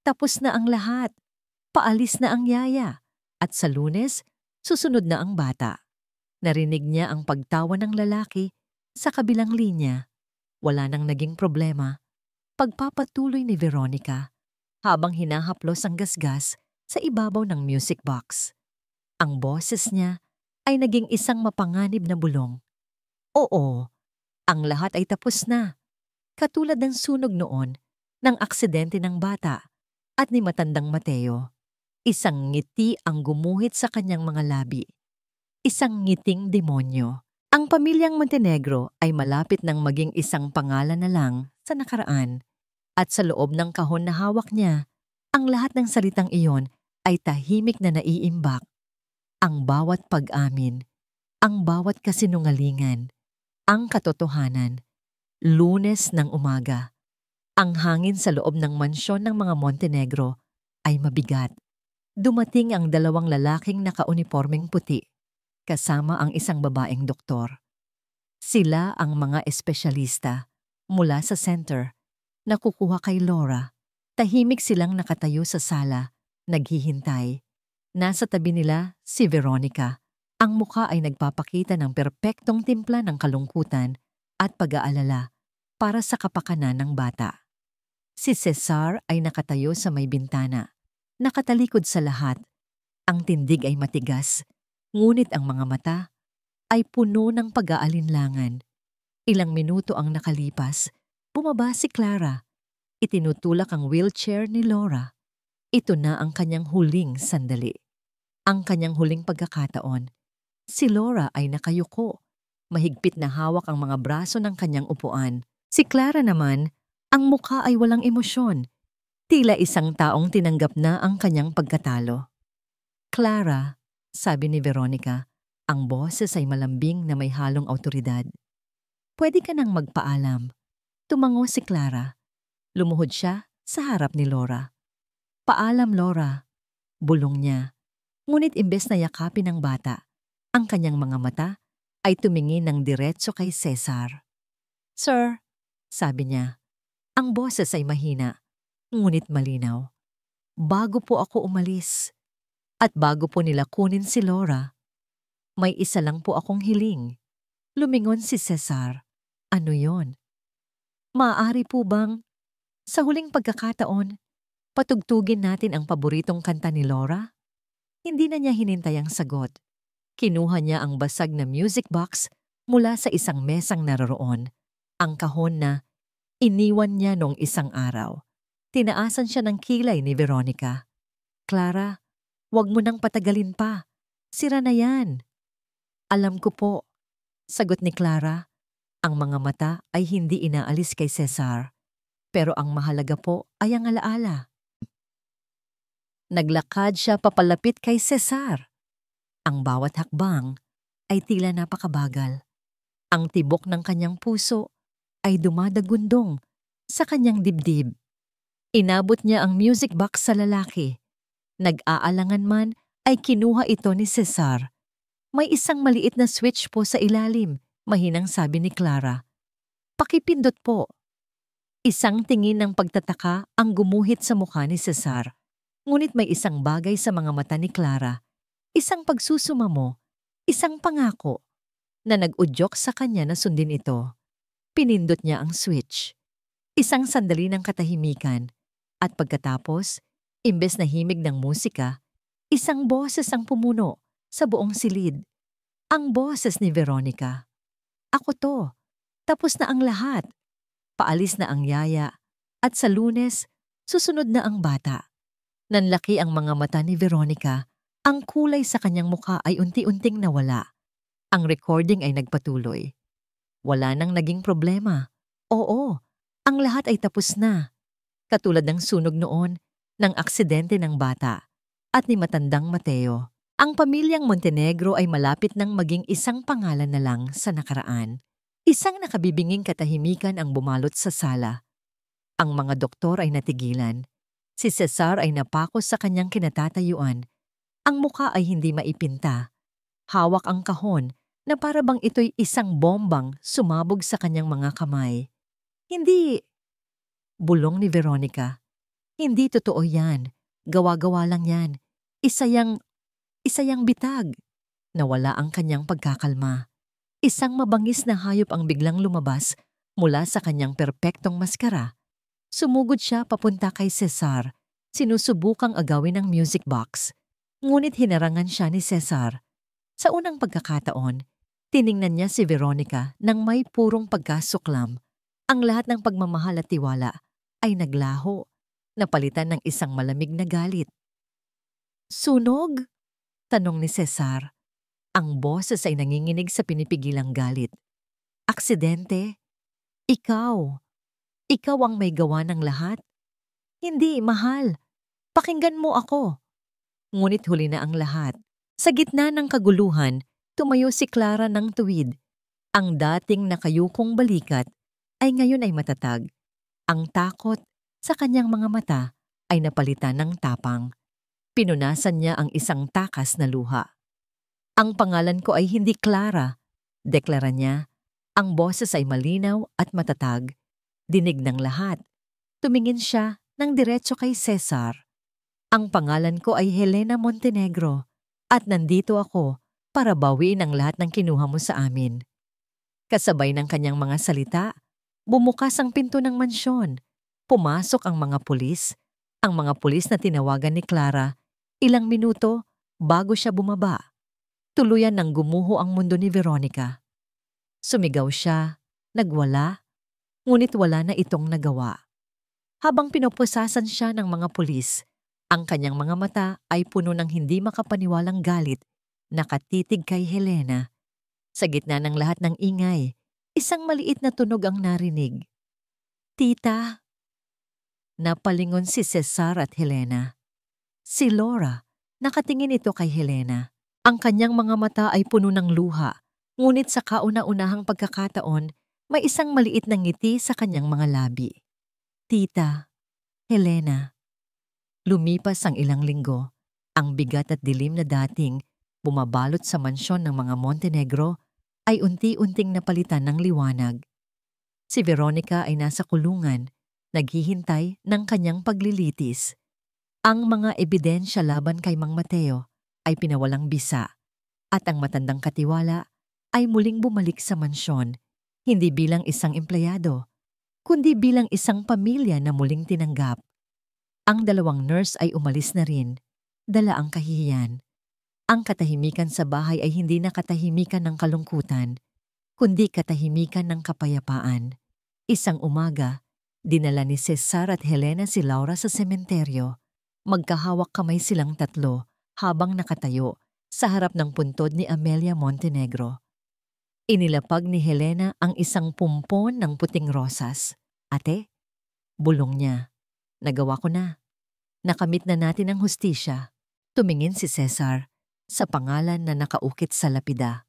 Tapos na ang lahat. Paalis na ang yaya. At sa Lunes, susunod na ang bata. Narinig niya ang pagtawa ng lalaki sa kabilang linya. Wala nang naging problema. Pagpapatuloy ni Veronica habang hinahaplos ang gasgas sa ibabaw ng music box. Ang boses niya ay naging isang mapanganib na bulong. Oo, ang lahat ay tapos na. Katulad ng sunog noon ng aksidente ng bata at ni matandang Mateo. Isang ngiti ang gumuhit sa kanyang mga labi. Isang ngiting demonyo. Ang pamilyang Montenegro ay malapit nang maging isang pangalan na lang sa nakaraan. At sa loob ng kahon na hawak niya, ang lahat ng salitang iyon ay tahimik na naiimbak. Ang bawat pag-amin, ang bawat kasinungalingan, ang katotohanan. Lunes ng umaga. Ang hangin sa loob ng mansyon ng mga Montenegro ay mabigat. Dumating ang 2 lalaking nakaunipormeng puti, kasama ang isang babaeng doktor. Sila ang mga espesyalista mula sa center na kukuha kay Laura. Tahimik silang nakatayo sa sala, naghihintay. Nasa tabi nila si Veronica. Ang mukha ay nagpapakita ng perpektong timpla ng kalungkutan at pag-aalala para sa kapakanan ng bata. Si Cesar ay nakatayo sa may bintana, nakatalikod sa lahat, Ang tindig ay matigas, ngunit ang mga mata ay puno ng pag-aalinlangan. Ilang minuto ang nakalipas, bumaba si Clara. Itinutulak ang wheelchair ni Laura. Ito na ang kanyang huling sandali. Ang kanyang huling pagkakataon. Si Laura ay nakayuko. Mahigpit na hawak ang mga braso ng kanyang upuan. Si Clara naman, ang mukha ay walang emosyon. Tila isang taong tinanggap na ang kanyang pagkatalo. Clara, sabi ni Veronica, ang boses ay malambing na may halong awtoridad. Pwede ka nang magpaalam. Tumango si Clara. Lumuhod siya sa harap ni Laura. Paalam, Laura. Bulong niya. Ngunit imbes na yakapin ng bata, ang kanyang mga mata ay tumingin ng diretso kay Cesar. Sir, sabi niya, ang boses ay mahina, ngunit malinaw. Bago po ako umalis, at bago po nila kunin si Laura, may isa lang po akong hiling. Lumingon si Cesar. Ano yon? Maaari po bang, sa huling pagkakataon, patugtugin natin ang paboritong kanta ni Laura? Hindi na niya hinintay ang sagot. Kinuha niya ang basag na music box mula sa isang mesang naroroon, ang kahon na iniwan niya noong isang araw. Tinaasan siya ng kilay ni Veronica. Clara, huwag mo nang patagalin pa. Sira na yan. Alam ko po, sagot ni Clara. Ang mga mata ay hindi inaalis kay Cesar, pero ang mahalaga po ay ang alaala. Naglakad siya papalapit kay Cesar. Ang bawat hakbang ay tila napakabagal. Ang tibok ng kanyang puso ay dumadagundong sa kanyang dibdib. Inabot niya ang music box sa lalaki. Nag-aalangan man ay kinuha ito ni Cesar. May isang maliit na switch po sa ilalim, mahinang sabi ni Clara. Pakipindot po. Isang tingin ng pagtataka ang gumuhit sa mukha ni Cesar. Ngunit may isang bagay sa mga mata ni Clara. Isang pagsusumamo, isang pangako, na nag-udyok sa kanya na sundin ito. Pinindot niya ang switch. Isang sandali ng katahimikan, at pagkatapos, imbes na himig ng musika, isang boses ang pumuno sa buong silid. Ang boses ni Veronica. Ako to. Tapos na ang lahat. Paalis na ang yaya. At sa Lunes, susunod na ang bata. Nanlaki ang mga mata ni Veronica. Ang kulay sa kanyang mukha ay unti-unting nawala. Ang recording ay nagpatuloy. Wala nang naging problema. Oo, ang lahat ay tapos na. Katulad ng sunog noon, ng aksidente ng bata, at ni matandang Mateo. Ang pamilyang Montenegro ay malapit nang maging isang pangalan na lang sa nakaraan. Isang nakabibinging katahimikan ang bumalot sa sala. Ang mga doktor ay natigilan. Si Cesar ay napako sa kanyang kinatatayuan. Ang mukha ay hindi maipinta. Hawak ang kahon na para bang ito'y isang bombang sumabog sa kanyang mga kamay. Hindi, bulong ni Veronica. Hindi totoo yan. Gawa-gawa lang yan. Isa yang bitag. Nawala ang kanyang pagkakalma. Isang mabangis na hayop ang biglang lumabas mula sa kanyang perpektong maskara. Sumugod siya papunta kay Cesar. Sinusubukang agawin ang music box. Ngunit hinarangan siya ni Cesar. Sa unang pagkakataon, tiningnan niya si Veronica nang may purong pagkasuklam. Ang lahat ng pagmamahal at tiwala ay naglaho, napalitan ng isang malamig na galit. Sunog? Tanong ni Cesar. Ang boses ay nanginginig sa pinipigilang galit. Aksidente? Ikaw. Ikaw ang may gawa ng lahat? Hindi, mahal. Pakinggan mo ako. Ngunit huli na ang lahat. Sa gitna ng kaguluhan, tumayo si Clara ng tuwid. Ang dating nakayukong balikat ay ngayon ay matatag. Ang takot sa kanyang mga mata ay napalitan ng tapang. Pinunasan niya ang isang takas na luha. Ang pangalan ko ay hindi Clara, deklara niya. Ang boses ay malinaw at matatag. Dinig ng lahat. Tumingin siya ng diretso kay Cesar. Ang pangalan ko ay Helena Montenegro at nandito ako para bawiin ang lahat ng kinuha mo sa amin. Kasabay ng kanyang mga salita, bumukas ang pinto ng mansyon. Pumasok ang mga pulis. Ang mga pulis na tinawagan ni Clara. Ilang minuto, Bago siya bumaba, tuluyan ng gumuho ang mundo ni Veronica. Sumigaw siya, nagwala, ngunit wala na itong nagawa. Habang pinoposasan siya ng mga pulis, ang kanyang mga mata ay puno ng hindi makapaniwalang galit, nakatitig kay Helena. Sa gitna ng lahat ng ingay, isang maliit na tunog ang narinig. "Tita!" Napalingon si Cesar at Helena. Si Laura, nakatingin ito kay Helena. Ang kanyang mga mata ay puno ng luha, ngunit sa kauna-unahang pagkakataon, may isang maliit na ngiti sa kanyang mga labi. "Tita, Helena." Lumipas ang ilang linggo, ang bigat at dilim na dating bumabalot sa mansyon ng mga Montenegro ay unti-unting napalitan ng liwanag. Si Veronica ay nasa kulungan, naghihintay ng kanyang paglilitis. Ang mga ebidensya laban kay Mang Mateo ay pinawalang bisa at ang matandang katiwala ay muling bumalik sa mansyon, hindi bilang isang empleyado, kundi bilang isang pamilya na muling tinanggap. Ang dalawang nurse ay umalis na rin, dala ang kahihiyan. Ang katahimikan sa bahay ay hindi na katahimikan ng kalungkutan, kundi katahimikan ng kapayapaan. Isang umaga, dinala ni Cesar at Helena si Laura sa sementeryo. Magkahawak kamay silang tatlo habang nakatayo sa harap ng puntod ni Amelia Montenegro. Inilapag ni Helena ang isang pumpon ng puting rosas. "Ate," bulong niya, "nagawa ko na. Nakamit na natin ang hustisya." Tumingin si Cesar sa pangalan na nakaukit sa lapida.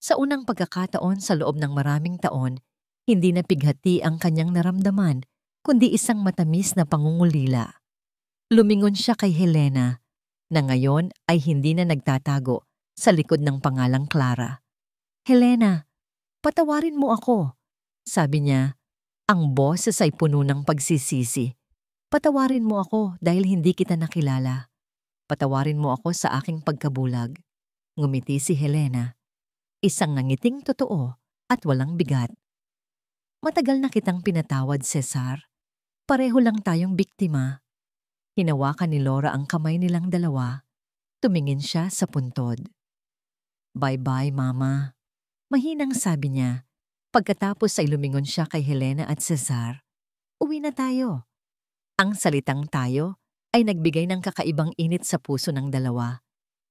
Sa unang pagkakataon sa loob ng maraming taon, hindi napighati ang kanyang naramdaman, kundi isang matamis na pangungulila. Lumingon siya kay Helena, na ngayon ay hindi na nagtatago sa likod ng pangalang Clara. "Helena, patawarin mo ako," sabi niya. Ang boses ay puno ng pagsisisi. "Patawarin mo ako dahil hindi kita nakilala. Patawarin mo ako sa aking pagkabulag." Ngumiti si Helena. Isang nangiting totoo at walang bigat. "Matagal na kitang pinatawad, Cesar. Pareho lang tayong biktima." Hinawakan ni Laura ang kamay nilang dalawa. Tumingin siya sa puntod. "Bye-bye, Mama." Mahinang sabi niya. Pagkatapos ay lumingon siya kay Helena at Cesar. "Uwi na tayo." Ang salitang tayo ay nagbigay ng kakaibang init sa puso ng dalawa.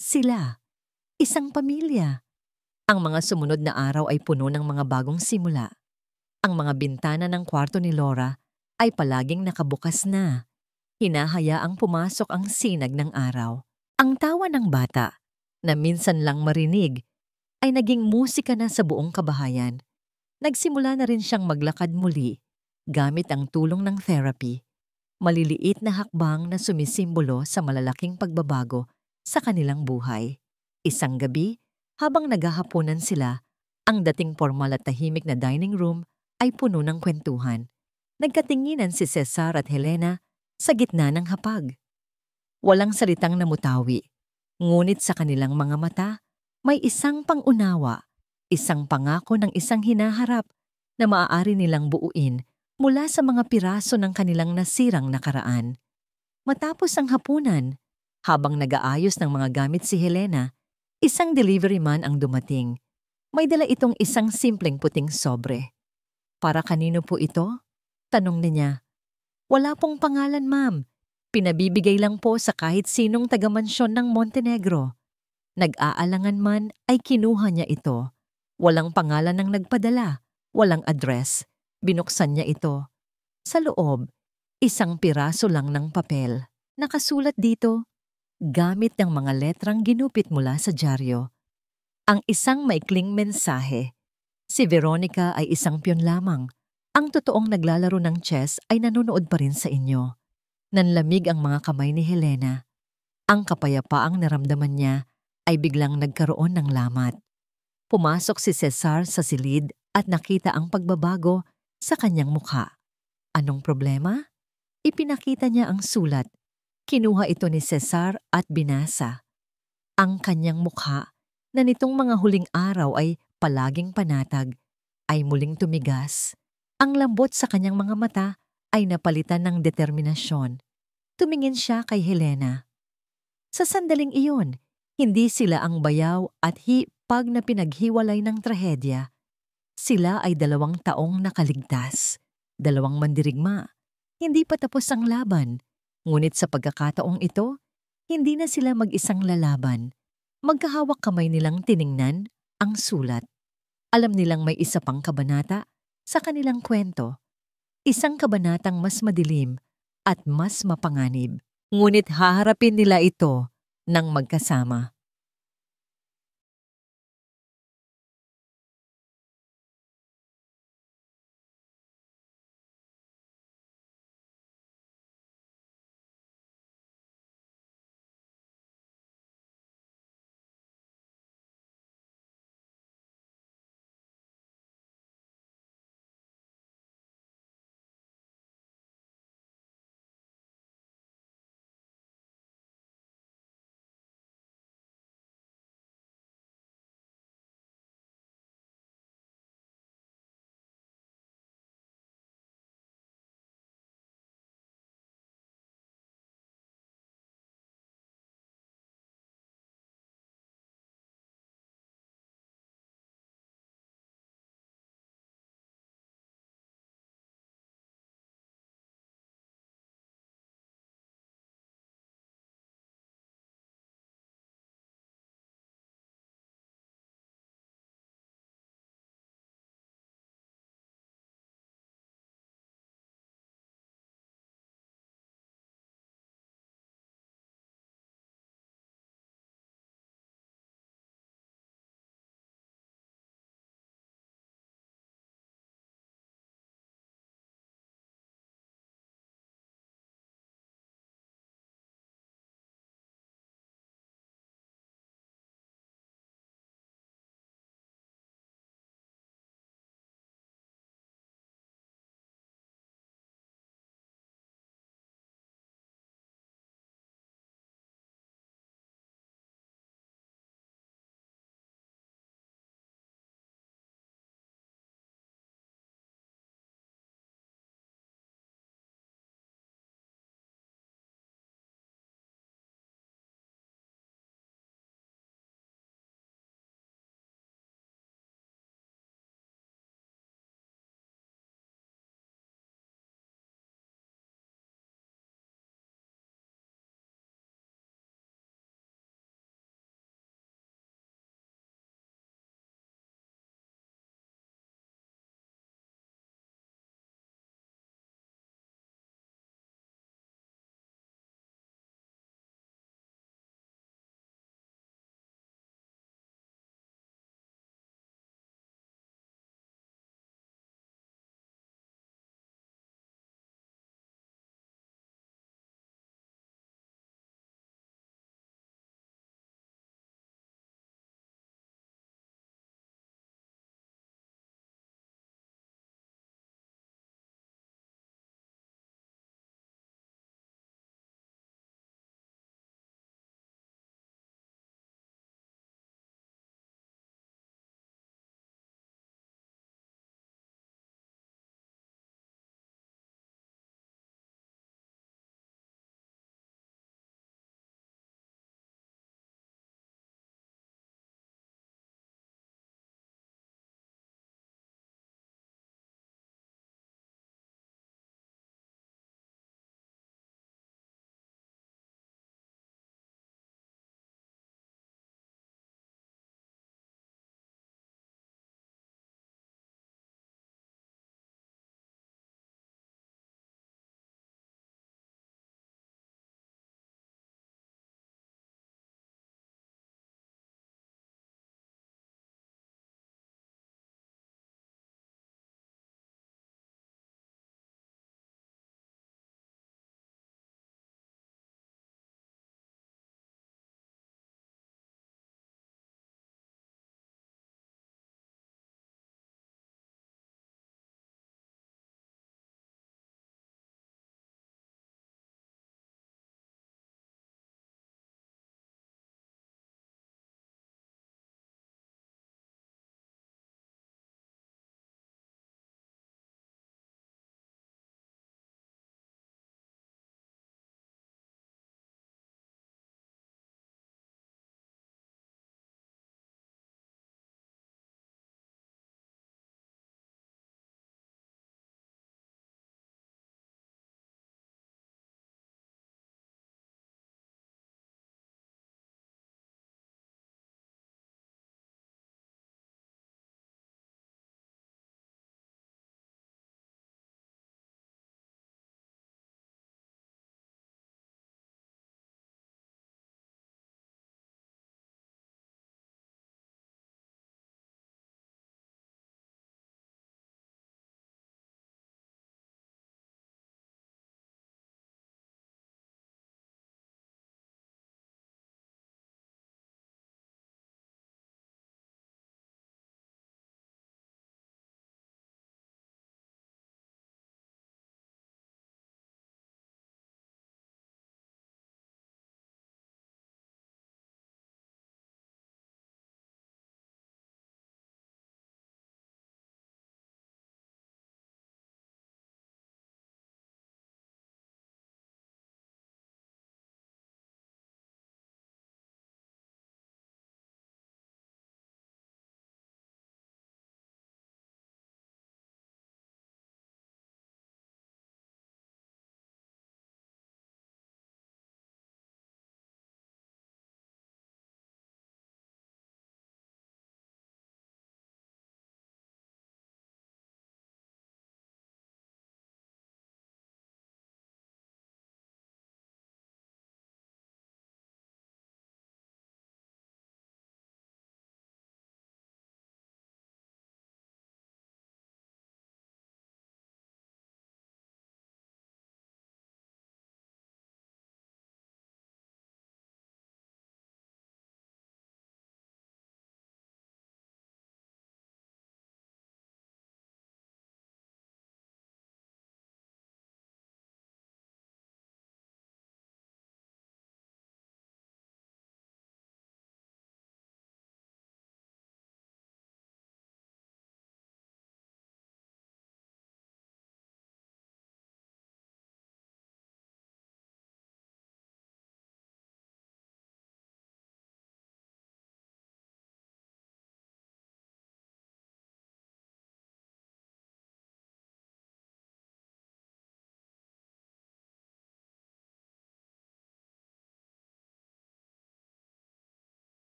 Sila, isang pamilya. Ang mga sumunod na araw ay puno ng mga bagong simula. Ang mga bintana ng kwarto ni Laura ay palaging nakabukas na. Hinahayaang pumasok ang sinag ng araw. Ang tawa ng bata, na minsan lang marinig, ay naging musika na sa buong kabahayan. Nagsimula na rin siyang maglakad muli, gamit ang tulong ng therapy. Maliliit na hakbang na sumisimbolo sa malalaking pagbabago sa kanilang buhay. Isang gabi, habang naghahaponan sila, ang dating formal at tahimik na dining room ay puno ng kwentuhan. Nagkatinginan si Cesar at Helena sa gitna ng hapag. Walang salitang namutawi, ngunit sa kanilang mga mata, may isang pangunawa, isang pangako ng isang hinaharap na maaari nilang buuin mula sa mga piraso ng kanilang nasirang nakaraan. Matapos ang hapunan, habang nag-aayos ng mga gamit si Helena, isang delivery man ang dumating. May dala itong isang simpleng puting sobre. "Para kanino po ito?" tanong niya. "Wala pong pangalan, ma'am. Pinabibigay lang po sa kahit sinong taga-mansyon ng Montenegro. Nag-aalangan man ay kinuha niya ito. Walang pangalan ng nagpadala, walang address. Binuksan niya ito. Sa loob, isang piraso lang ng papel. Nakasulat dito, gamit ng mga letrang ginupit mula sa dyaryo. Ang isang maikling mensahe. Si Veronica ay isang piyon lamang. Ang totoong naglalaro ng chess ay nanonood pa rin sa inyo. Nanlamig ang mga kamay ni Helena. Ang kapayapaang naramdaman niya ay biglang nagkaroon ng lamat. Pumasok si Cesar sa silid at nakita ang pagbabago sa kanyang mukha. Anong problema? Ipinakita niya ang sulat. Kinuha ito ni Cesar at binasa. Ang kanyang mukha, na nitong mga huling araw ay palaging panatag, ay muling tumigas. Ang lambot sa kanyang mga mata ay napalitan ng determinasyon. Tumingin siya kay Helena. Sa sandaling iyon, Hindi sila ang bayaw at hipag na pinaghiwalay ng trahedya. Sila ay 2 taong nakaligtas, 2 mandirigma. Hindi pa tapos ang laban. Ngunit sa pagkakataong ito, hindi na sila mag-isang lalaban. Magkahawak kamay nilang tiningnan ang sulat. Alam nilang may isa pang kabanata sa kanilang kwento. Isang kabanatang mas madilim at mas mapanganib. Ngunit haharapin nila ito ng magkasama.